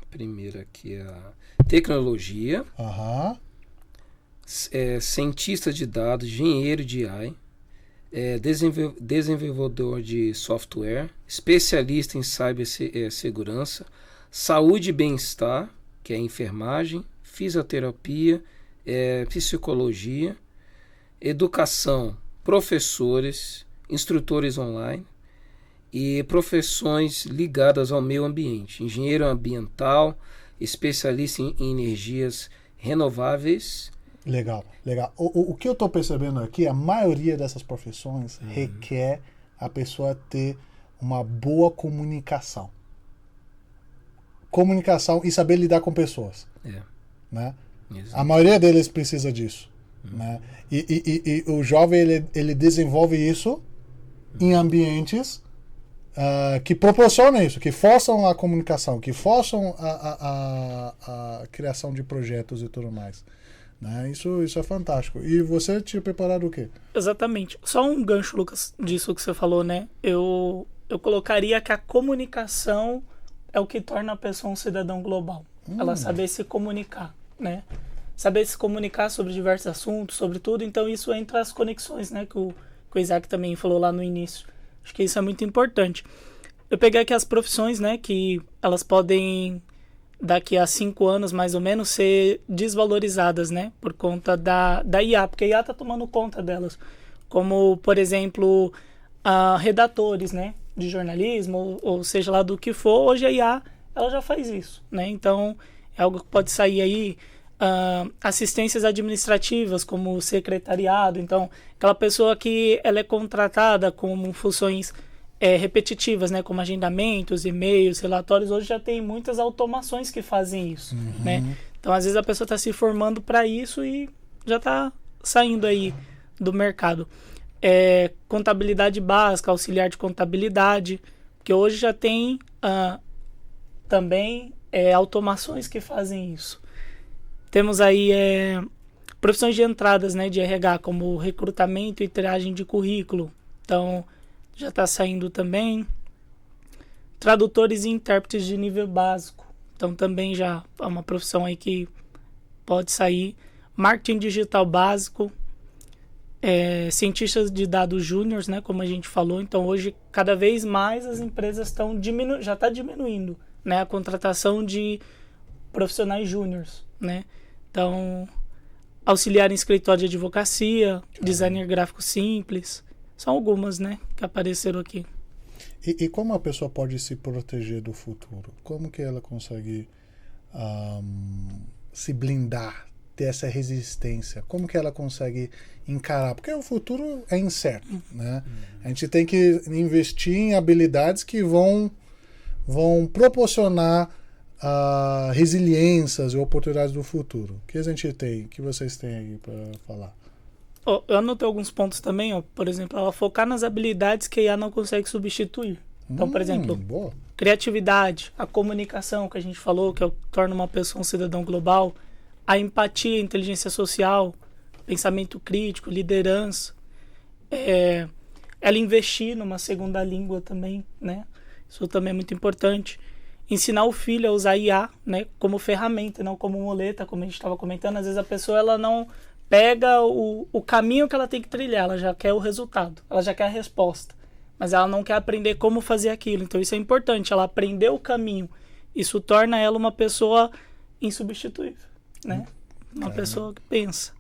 primeira aqui, a tecnologia, cientista de dados, engenheiro de AI, desenvolvedor de software, especialista em cibersegurança, saúde e bem-estar, que é enfermagem, fisioterapia, psicologia, educação, professores, instrutores online e profissões ligadas ao meio ambiente, engenheiro ambiental, especialista em energias renováveis. Legal. O que eu estou percebendo aqui, a maioria dessas profissões requer a pessoa ter uma boa comunicação. Comunicação e saber lidar com pessoas. Né? A maioria deles precisa disso. Né? E o jovem ele desenvolve isso em ambientes que proporcionam isso, que forçam a comunicação, que forçam a criação de projetos e tudo mais. Né? Isso é fantástico. E você tinha preparado o quê? Exatamente. Só um gancho, Lucas, disso que você falou, né? Eu colocaria que a comunicação é o que torna a pessoa um cidadão global. Ela saber se comunicar, né? Saber se comunicar sobre diversos assuntos, sobre tudo. Então, isso entra as conexões, né? Que o Isaac também falou lá no início. Acho que isso é muito importante. Eu peguei aqui as profissões, né? Que elas podem, daqui a 5 anos, mais ou menos, ser desvalorizadas, né? Por conta da IA. Porque a IA está tomando conta delas. Como, por exemplo, redatores, né? De jornalismo, ou seja lá do que for, hoje a IA ela já faz isso, né? Então é algo que pode sair aí, assistências administrativas como secretariado. Então aquela pessoa que ela é contratada com funções repetitivas, né? Como agendamentos, e-mails, relatórios, hoje já tem muitas automações que fazem isso, né? Então às vezes a pessoa está se formando para isso e já está saindo aí do mercado. Contabilidade básica, auxiliar de contabilidade, que hoje já tem também automações que fazem isso. Temos aí profissões de entradas, né, de RH, como recrutamento e triagem de currículo. Então, já está saindo também. Tradutores e intérpretes de nível básico. Então, também já é uma profissão aí que pode sair. Marketing digital básico. Cientistas de dados júniores, né, como a gente falou. Então hoje cada vez mais as empresas estão já está diminuindo, né, a contratação de profissionais júniores, né. Então auxiliar em escritório de advocacia, designer gráfico simples, são algumas, né, que apareceram aqui. E como a pessoa pode se proteger do futuro? Como que ela consegue se blindar, ter essa resistência? Como que ela consegue encarar? Porque o futuro é incerto, né? A gente tem que investir em habilidades que vão proporcionar resiliências e oportunidades do futuro. O que a gente tem? O que vocês têm aí para falar? Eu anotei alguns pontos também, por exemplo, ela focar nas habilidades que a IA não consegue substituir. Então, por exemplo, boa. Criatividade, a comunicação que a gente falou, que torna uma pessoa um cidadão global, a empatia, a inteligência social, pensamento crítico, liderança, ela investir numa segunda língua também, né? Isso também é muito importante. Ensinar o filho a usar IA, né, como ferramenta, não como muleta, como a gente estava comentando. Às vezes a pessoa ela não pega o caminho que ela tem que trilhar, ela já quer o resultado, ela já quer a resposta, mas ela não quer aprender como fazer aquilo. Então isso é importante, ela aprender o caminho. Isso torna ela uma pessoa insubstituível, né? Uma pessoa que pensa.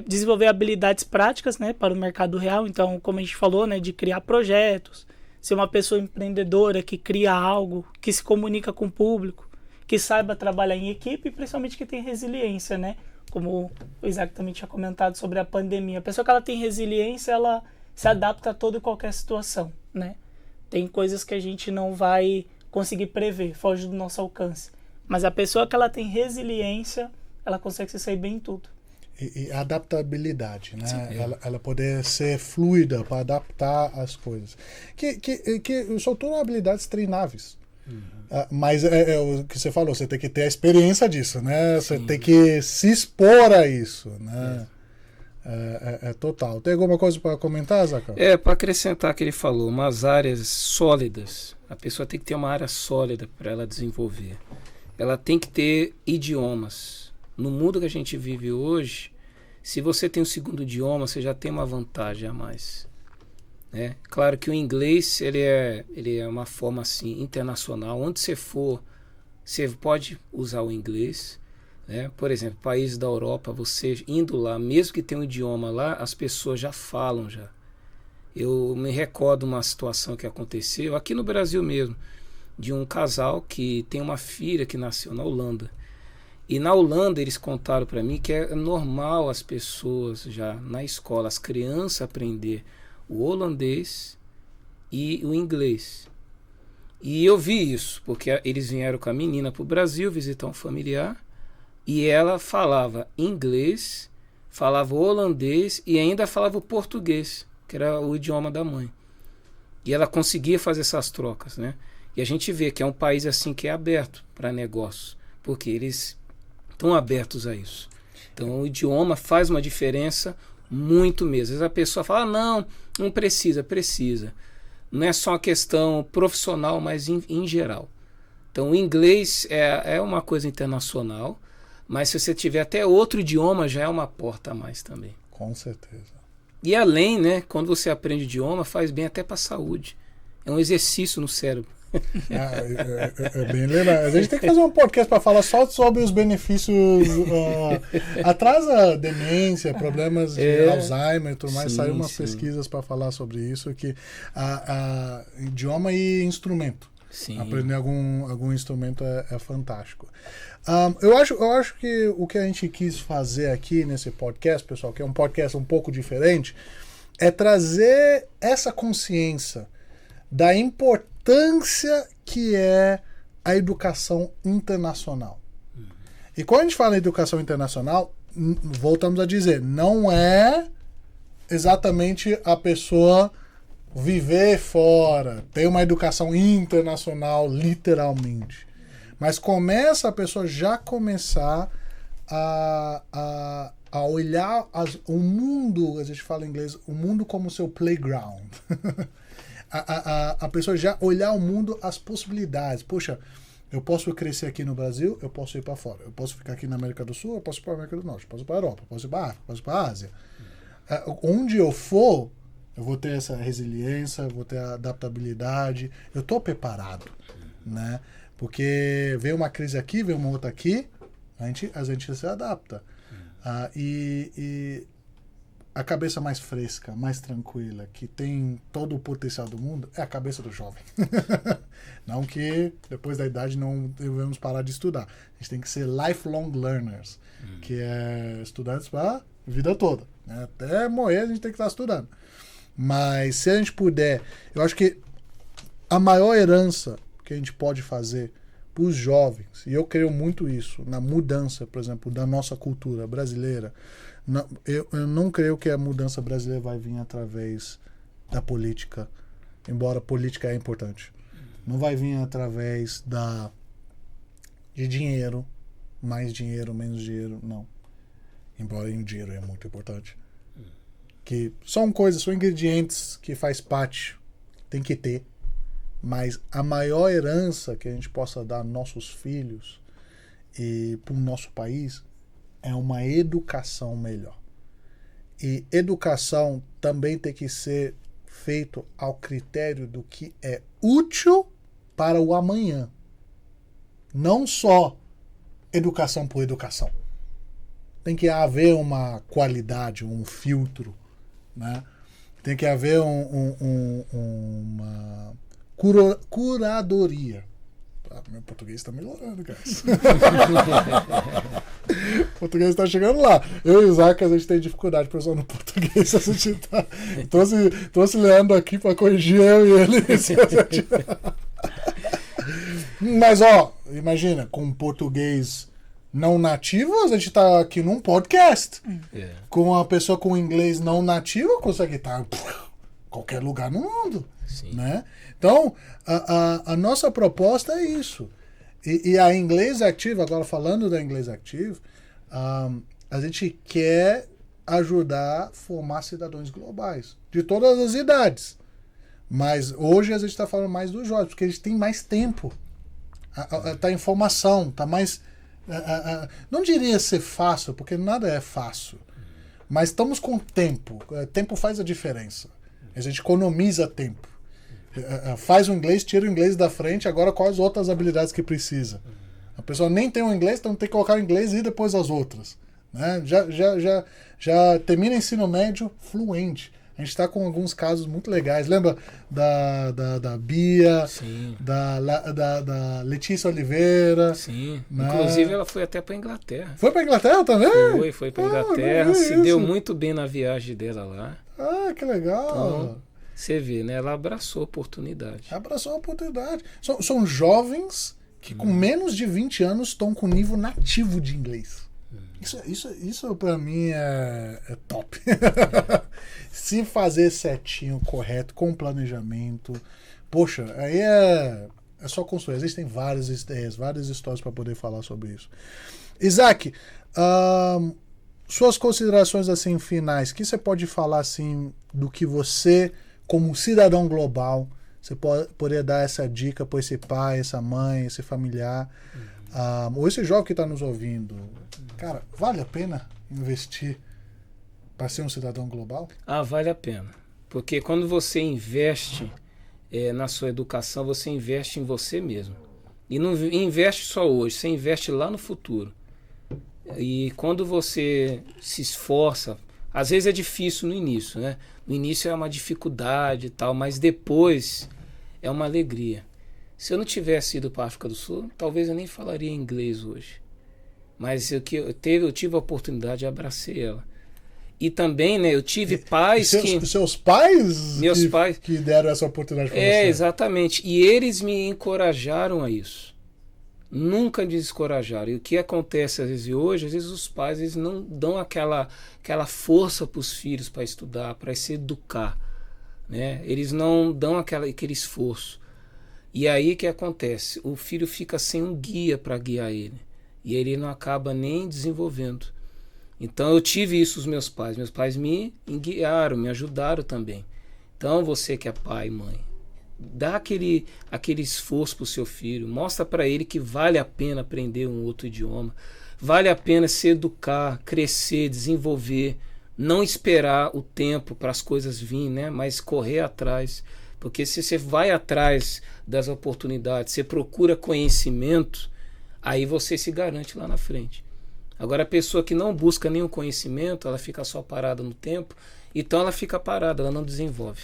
Desenvolver habilidades práticas, né, para o mercado real. Então, como a gente falou, né, de criar projetos, ser uma pessoa empreendedora que cria algo, que se comunica com o público, que saiba trabalhar em equipe e principalmente que tem resiliência, né? Como o Isaac também tinha comentado sobre a pandemia. A pessoa que ela tem resiliência, ela se adapta a toda e qualquer situação, né? Tem coisas que a gente não vai conseguir prever, foge do nosso alcance. Mas a pessoa que ela tem resiliência, ela consegue se sair bem em tudo. E adaptabilidade, né? Sim, ela poder ser fluida para adaptar as coisas. Que são todas habilidades treináveis. Mas é o que você falou, você tem que ter a experiência disso, né? Você tem que se expor a isso, né? É total. Tem alguma coisa para comentar, Zaca? Para acrescentar que ele falou, umas áreas sólidas. A pessoa tem que ter uma área sólida para ela desenvolver. Ela tem que ter idiomas. No mundo que a gente vive hoje, se você tem um segundo idioma, você já tem uma vantagem a mais. Né? Claro que o inglês ele é uma forma assim, internacional. Onde você for, você pode usar o inglês. Né? Por exemplo, países da Europa, você indo lá, mesmo que tenha um idioma lá, as pessoas já falam já. Eu me recordo uma situação que aconteceu aqui no Brasil mesmo, de um casal que tem uma filha que nasceu na Holanda. E na Holanda eles contaram para mim que é normal as pessoas já na escola, as crianças aprender o holandês e o inglês. E eu vi isso, porque eles vieram com a menina para o Brasil visitar um familiar e ela falava inglês, falava holandês e ainda falava o português, que era o idioma da mãe. E ela conseguia fazer essas trocas, né? E a gente vê que é um país assim que é aberto para negócios, porque eles estão abertos a isso. Então o idioma faz uma diferença muito mesmo. Às vezes a pessoa fala, não precisa. Não é só uma questão profissional, mas em geral. Então o inglês é uma coisa internacional, mas se você tiver até outro idioma, já é uma porta a mais também. Com certeza. E além, né, quando você aprende idioma, faz bem até para a saúde. É um exercício no cérebro. É bem legal. A gente tem que fazer um podcast para falar só sobre os benefícios. Atrasa demência, problemas de Alzheimer e tudo mais. Saiu umas pesquisas para falar sobre isso. Que idioma e instrumento. Sim. Aprender algum instrumento é fantástico. Eu acho que o que a gente quis fazer aqui nesse podcast, pessoal, que é um podcast um pouco diferente, é trazer essa consciência da importância que é a educação internacional. E quando a gente fala em educação internacional, voltamos a dizer, não é exatamente a pessoa viver fora, ter uma educação internacional, literalmente. Mas começa a pessoa já começar a olhar o mundo, a gente fala em inglês, o mundo como seu playground. A pessoa já olhar o mundo, as possibilidades. Poxa, eu posso crescer aqui no Brasil, eu posso ir para fora. Eu posso ficar aqui na América do Sul, eu posso ir para a América do Norte, eu posso ir para a Europa, eu posso ir para a África, eu posso ir para a Ásia. Onde eu for, eu vou ter essa resiliência, vou ter a adaptabilidade. Eu estou preparado, né? Porque vem uma crise aqui, vem uma outra aqui, a gente se adapta. E a cabeça mais fresca, mais tranquila, que tem todo o potencial do mundo, é a cabeça do jovem. Não que depois da idade não devemos parar de estudar. A gente tem que ser lifelong learners, que é estudantes para a vida toda. Né? Até morrer a gente tem que estar estudando. Mas se a gente puder, eu acho que a maior herança que a gente pode fazer para os jovens, e eu creio muito isso, na mudança, por exemplo, da nossa cultura brasileira, eu não creio que a mudança brasileira vai vir através da política, embora a política é importante. Não vai vir através de dinheiro, mais dinheiro, menos dinheiro, não. Embora o dinheiro é muito importante. Que são coisas, são ingredientes que faz parte, tem que ter. Mas a maior herança que a gente possa dar aos nossos filhos e para o nosso país é uma educação melhor. E educação também tem que ser feito ao critério do que é útil para o amanhã. Não só educação por educação. Tem que haver uma qualidade, um filtro, né? Tem que haver uma curadoria. Meu português está melhorando, cara. O português está chegando lá. Eu e o Isaac, a gente tem dificuldade, pessoal, no português. A gente tá... trouxe o Leandro aqui para corrigir eu e ele. Mas, ó, imagina, com português não nativo, a gente tá aqui num podcast. Com uma pessoa com inglês não nativo, consegue estar em qualquer lugar no mundo. Sim. Né? Então, a nossa proposta é isso. E a Inglês Active, agora falando da Inglês Active, a gente quer ajudar a formar cidadãos globais, de todas as idades. Mas hoje a gente está falando mais dos jovens, porque eles têm mais tempo. Tá informação, tá mais... não diria ser fácil, porque nada é fácil. Mas estamos com tempo. Tempo faz a diferença. A gente economiza tempo. Faz o inglês, tira o inglês da frente, agora quais outras habilidades que precisa. A pessoa nem tem o inglês, então tem que colocar o inglês e depois as outras. Né? Já termina o ensino médio fluente. A gente está com alguns casos muito legais. Lembra da Bia, da Letícia Oliveira? Sim. Né? Inclusive ela foi até para Inglaterra. Foi para Inglaterra também? Foi para Inglaterra. Se deu muito bem na viagem dela lá. Ah, que legal. Então, você vê, né? Ela abraçou a oportunidade. Abraçou a oportunidade. São jovens que com menos de 20 anos estão com nível nativo de inglês. Isso para mim é top. Se fazer certinho, correto, com planejamento, poxa, aí é só construir. Existem várias ideias, várias histórias para poder falar sobre isso. Isaac, suas considerações assim finais, que você pode falar assim do que você, como cidadão global, você poderia dar essa dica para esse pai, essa mãe, esse familiar, ou esse jovem que está nos ouvindo. Cara, vale a pena investir para ser um cidadão global? Vale a pena. Porque quando você investe na sua educação, você investe em você mesmo. E não investe só hoje, você investe lá no futuro. E quando você se esforça, às vezes é difícil no início, né? No início é uma dificuldade e tal, mas depois é uma alegria. Se eu não tivesse ido para a África do Sul, talvez eu nem falaria inglês hoje. Mas eu tive a oportunidade, abracei ela. E também, né, eu tive pais seus pais? Meus pais que deram essa oportunidade para você. Exatamente. E eles me encorajaram a isso. Nunca descorajaram. E o que acontece às vezes os pais eles não dão aquela força para os filhos para estudar, para se educar. Né? Eles não dão aquele esforço. E aí o que acontece? O filho fica sem um guia para guiar ele. E ele não acaba nem desenvolvendo. Então eu tive isso dos meus pais. Meus pais me guiaram, me ajudaram também. Então você que é pai e mãe, dá aquele esforço para o seu filho. Mostra para ele que vale a pena aprender um outro idioma. Vale a pena se educar, crescer, desenvolver. Não esperar o tempo para as coisas virem, né? Mas correr atrás. Porque se você vai atrás das oportunidades, você procura conhecimento, aí você se garante lá na frente. Agora a pessoa que não busca nenhum conhecimento, ela fica só parada no tempo, então ela fica parada, ela não desenvolve.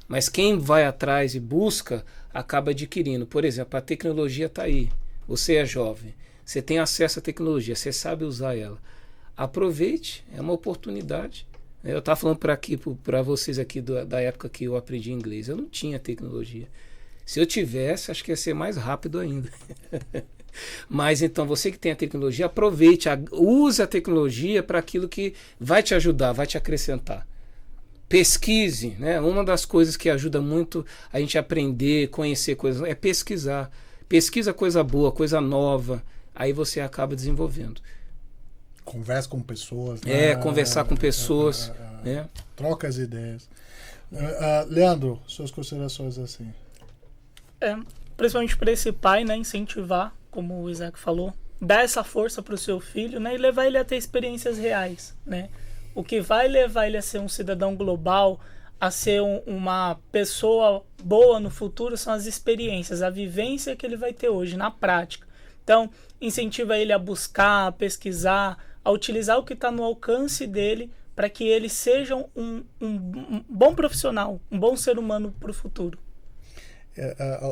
Mas quem vai atrás e busca, acaba adquirindo. Por exemplo, a tecnologia está aí. Você é jovem, você tem acesso à tecnologia, você sabe usar ela. Aproveite, é uma oportunidade. Eu estava falando para vocês aqui da época que eu aprendi inglês. Eu não tinha tecnologia. Se eu tivesse, acho que ia ser mais rápido ainda. Mas então, você que tem a tecnologia, aproveite, use a tecnologia para aquilo que vai te ajudar, vai te acrescentar. Pesquise, né? Uma das coisas que ajuda muito a gente aprender, conhecer coisas, é pesquisar. Pesquisa coisa boa, coisa nova, aí você acaba desenvolvendo. Conversa com pessoas. Né? Conversar com pessoas. Né? Troca as ideias. Leandro, suas considerações assim. Principalmente para esse pai, né, incentivar, como o Isaac falou, dar essa força para o seu filho, né, e levar ele a ter experiências reais, né? O que vai levar ele a ser um cidadão global, a ser uma pessoa boa no futuro são as experiências, a vivência que ele vai ter hoje, na prática. Então, incentiva ele a buscar, a pesquisar, a utilizar o que está no alcance dele para que ele seja um bom profissional, um bom ser humano para o futuro.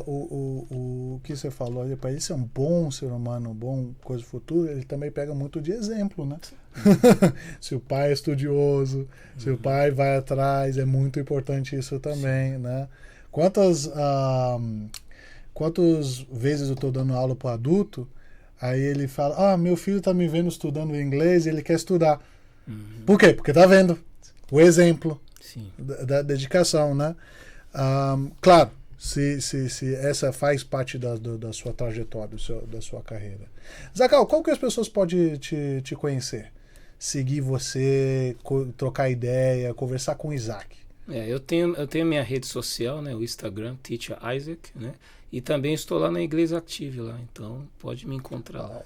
O que você falou ali, para ele ser um bom ser humano, um bom coisa do futuro, ele também pega muito de exemplo, né? Se o pai é estudioso, se o pai vai atrás, é muito importante isso também, né? Quantas vezes eu estou dando aula para adulto, aí ele fala, meu filho está me vendo estudando inglês e ele quer estudar. Por quê? Porque está vendo o exemplo da dedicação, né? Claro, se essa faz parte da sua trajetória, da sua carreira. Zacal, qual que as pessoas podem te conhecer? Seguir você, trocar ideia, conversar com o Isaac? Eu tenho minha rede social, né, o Instagram, Teacher Isaac, né? E também estou lá na Igreja Active lá, então pode me encontrar lá.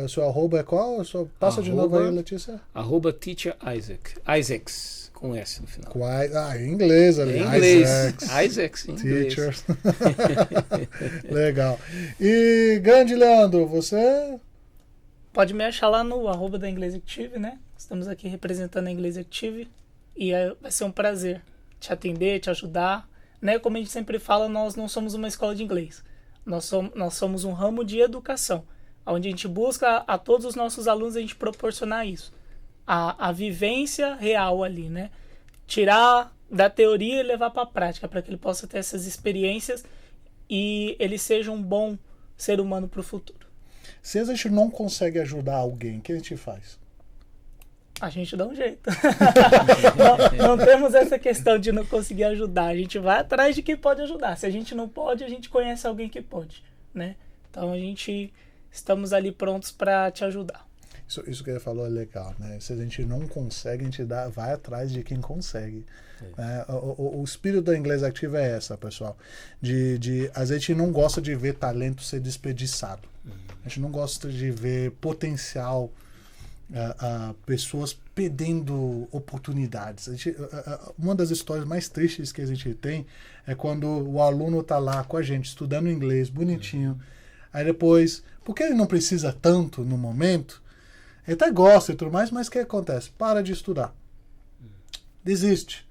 Seu arroba é qual? Passa de novo aí, Letícia. @Teacher Isaac. Isaacs, com S no final. Em inglês ali. Em inglês. Isaacs, em inglês. Teachers. Legal. E, grande Leandro, você... Pode me achar lá no @ da Igreja Active, né? Estamos aqui representando a Igreja Active e vai ser um prazer te atender, te ajudar. Né? Como a gente sempre fala, nós não somos uma escola de inglês. Nós somos um ramo de educação, onde a gente busca a todos os nossos alunos a gente proporcionar isso. A vivência real ali, né? Tirar da teoria e levar para a prática, para que ele possa ter essas experiências e ele seja um bom ser humano para o futuro. Se a gente não consegue ajudar alguém, o que a gente faz? A gente dá um jeito. não temos essa questão de não conseguir ajudar. A gente vai atrás de quem pode ajudar. Se a gente não pode, a gente conhece alguém que pode, né? Então estamos ali prontos para te ajudar. Isso que ele falou é legal, né? Se a gente não consegue, a gente vai atrás de quem consegue. O espírito da Igreja Active é essa, pessoal. A gente não gosta de ver talento ser desperdiçado. A gente não gosta de ver potencial, pessoas perdendo oportunidades. Uma das histórias mais tristes que a gente tem é quando o aluno está lá com a gente, estudando inglês, bonitinho. Aí depois, porque ele não precisa tanto no momento, ele até gosta e tudo mais, mas o que acontece? Para de estudar. Desiste.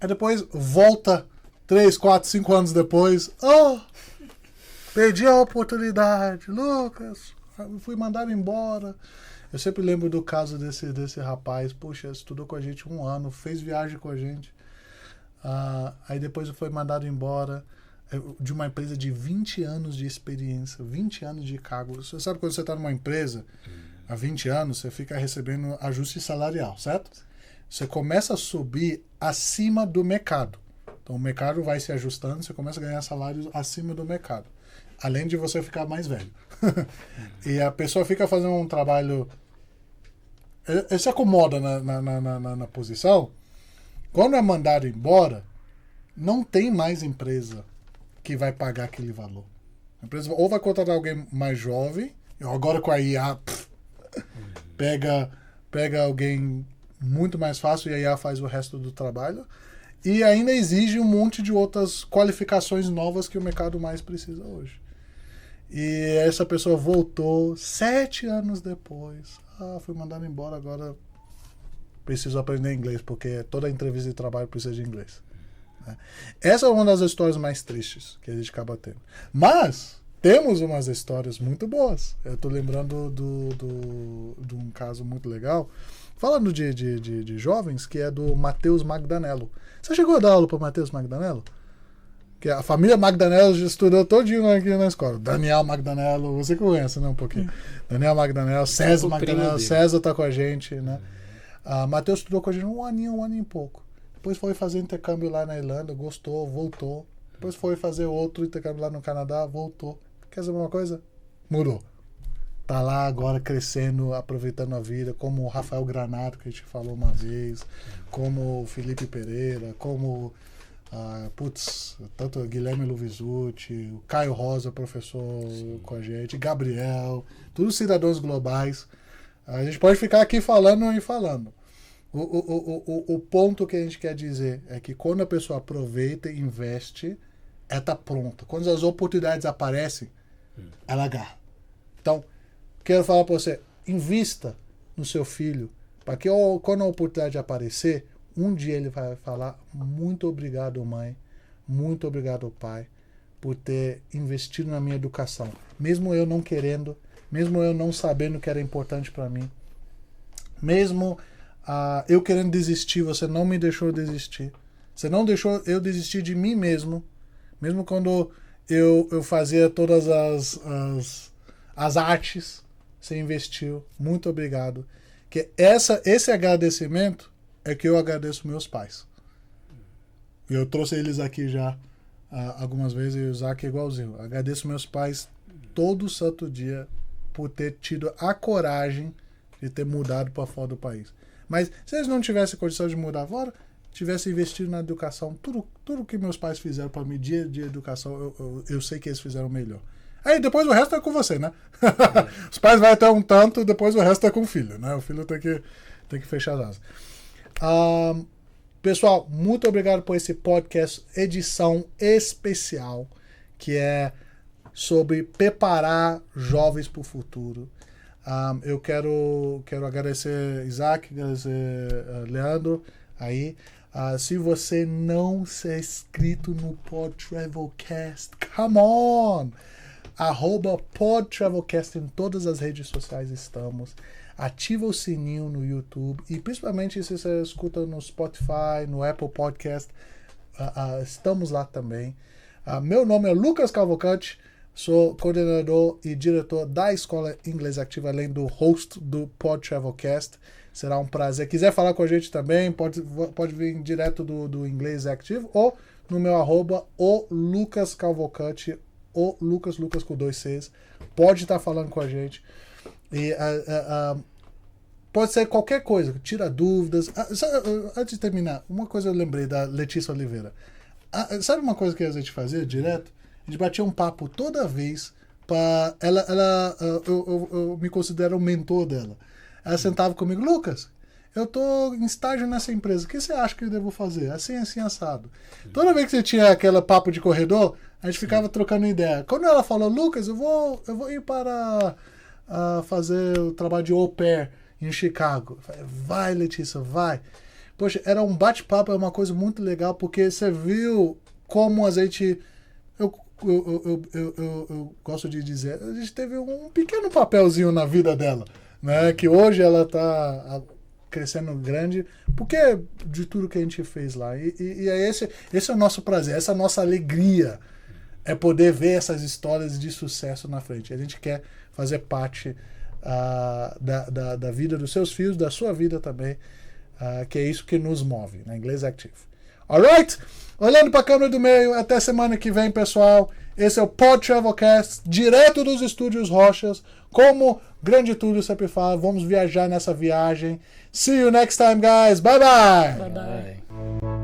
Aí depois volta 3, 4, 5 anos depois. Perdi a oportunidade. Lucas, fui mandado embora. Eu sempre lembro do caso desse rapaz. Poxa, estudou com a gente 1 ano, fez viagem com a gente. Aí depois foi mandado embora de uma empresa de 20 anos de experiência, 20 anos de cargo. Você sabe quando você está numa empresa há 20 anos, você fica recebendo ajuste salarial, certo? Você começa a subir acima do mercado. Então o mercado vai se ajustando, você começa a ganhar salários acima do mercado. Além de você ficar mais velho. E a pessoa fica fazendo um trabalho... Ele se acomoda na posição. Quando é mandado embora, não tem mais empresa que vai pagar aquele valor. A empresa ou vai contratar alguém mais jovem, agora com a IA, pega alguém muito mais fácil e a IA faz o resto do trabalho. E ainda exige um monte de outras qualificações novas que o mercado mais precisa hoje. E essa pessoa voltou 7 anos depois. Fui mandado embora, agora preciso aprender inglês, porque toda entrevista de trabalho precisa de inglês. Essa é uma das histórias mais tristes que a gente acaba tendo. Mas temos umas histórias muito boas. Eu estou lembrando de um caso muito legal. Falando de jovens, que é do Matheus Magdanello. Você chegou a dar aula para o Matheus Magdanello? Que a família Magdanello já estudou todinho aqui na escola. Daniel Magdanello, você conhece, né, um pouquinho. Daniel Magdanello, César Magdanello, César tá com a gente, né. Matheus estudou com a gente um aninho e pouco. Depois foi fazer intercâmbio lá na Irlanda, gostou, voltou. Depois foi fazer outro intercâmbio lá no Canadá, voltou. Quer saber uma coisa? Mudou. Tá lá agora crescendo, aproveitando a vida, como o Rafael Granato, que a gente falou uma vez, como o Felipe Pereira, como Tanto o Guilherme Luvisucci, o Caio Rosa, professor com a gente, Gabriel, todos cidadãos globais. A gente pode ficar aqui falando e falando. O ponto que a gente quer dizer é que quando a pessoa aproveita e investe, ela está pronta. Quando as oportunidades aparecem, ela agarra. Então, quero falar para você, invista no seu filho, para que quando a oportunidade aparecer, um dia ele vai falar: muito obrigado, mãe, muito obrigado, pai, por ter investido na minha educação. Mesmo eu não querendo, mesmo eu não sabendo que era importante para mim, mesmo eu querendo desistir, você não me deixou desistir. Você não deixou eu desistir de mim mesmo. Mesmo quando eu fazia todas as artes, você investiu. Muito obrigado. Que esse agradecimento é que eu agradeço meus pais. Eu trouxe eles aqui já algumas vezes, e o Isaac é igualzinho. Agradeço meus pais todo santo dia por ter tido a coragem de ter mudado para fora do país. Mas se eles não tivessem condição de mudar fora, tivessem investido na educação, tudo que meus pais fizeram para mim de educação, eu sei que eles fizeram melhor. Aí depois o resto é com você, né? Os pais vão até um tanto, depois o resto é com o filho, né? O filho tem que fechar as asas. Pessoal, muito obrigado por esse podcast, edição especial, que é sobre preparar jovens para o futuro. Eu quero agradecer Isaac, agradecer Leandro aí. Se você não se é inscrito no Pod Travelcast, come on! @PodTravelcast em todas as redes sociais estamos. Ativa o sininho no YouTube e principalmente se você escuta no Spotify, no Apple Podcast, estamos lá também. Meu nome é Lucas Cavalcante, sou coordenador e diretor da Escola Inglês Ativa, além do host do Pod Travelcast. Será um prazer. Quiser falar com a gente também, pode vir direto do Inglês Active ou no meu @o Lucas Cavalcante, o Lucas com 2 Cs. Pode estar falando com a gente. E pode ser qualquer coisa, tira dúvidas. Antes de terminar, uma coisa eu lembrei da Letícia Oliveira. Sabe uma coisa que a gente fazia direto? A gente batia um papo toda vez. Eu me considero o mentor dela. Ela sentava comigo: Lucas, eu tô em estágio nessa empresa, o que você acha que eu devo fazer? Assim, assado. Toda vez que você tinha aquele papo de corredor, a gente ficava trocando ideia. Quando ela falou: Lucas, eu vou ir para fazer o trabalho de au pair em Chicago. Eu falei: vai, Letícia, vai. Poxa, era um bate-papo, é uma coisa muito legal, porque você viu como a gente... Eu gosto de dizer, a gente teve um pequeno papelzinho na vida dela, né? Que hoje ela está crescendo grande, porque de tudo que a gente fez lá. E esse é o nosso prazer, essa é a nossa alegria, é poder ver essas histórias de sucesso na frente. A gente quer fazer parte da vida dos seus filhos, da sua vida também, que é isso que nos move, na Inglês Active. Alright? Olhando para a câmera do meio, até semana que vem, pessoal. Esse é o Pod Travelcast, direto dos estúdios Rochas. Como Grande Túlio sempre fala, vamos viajar nessa viagem. See you next time, guys. Bye, bye. Bye, bye.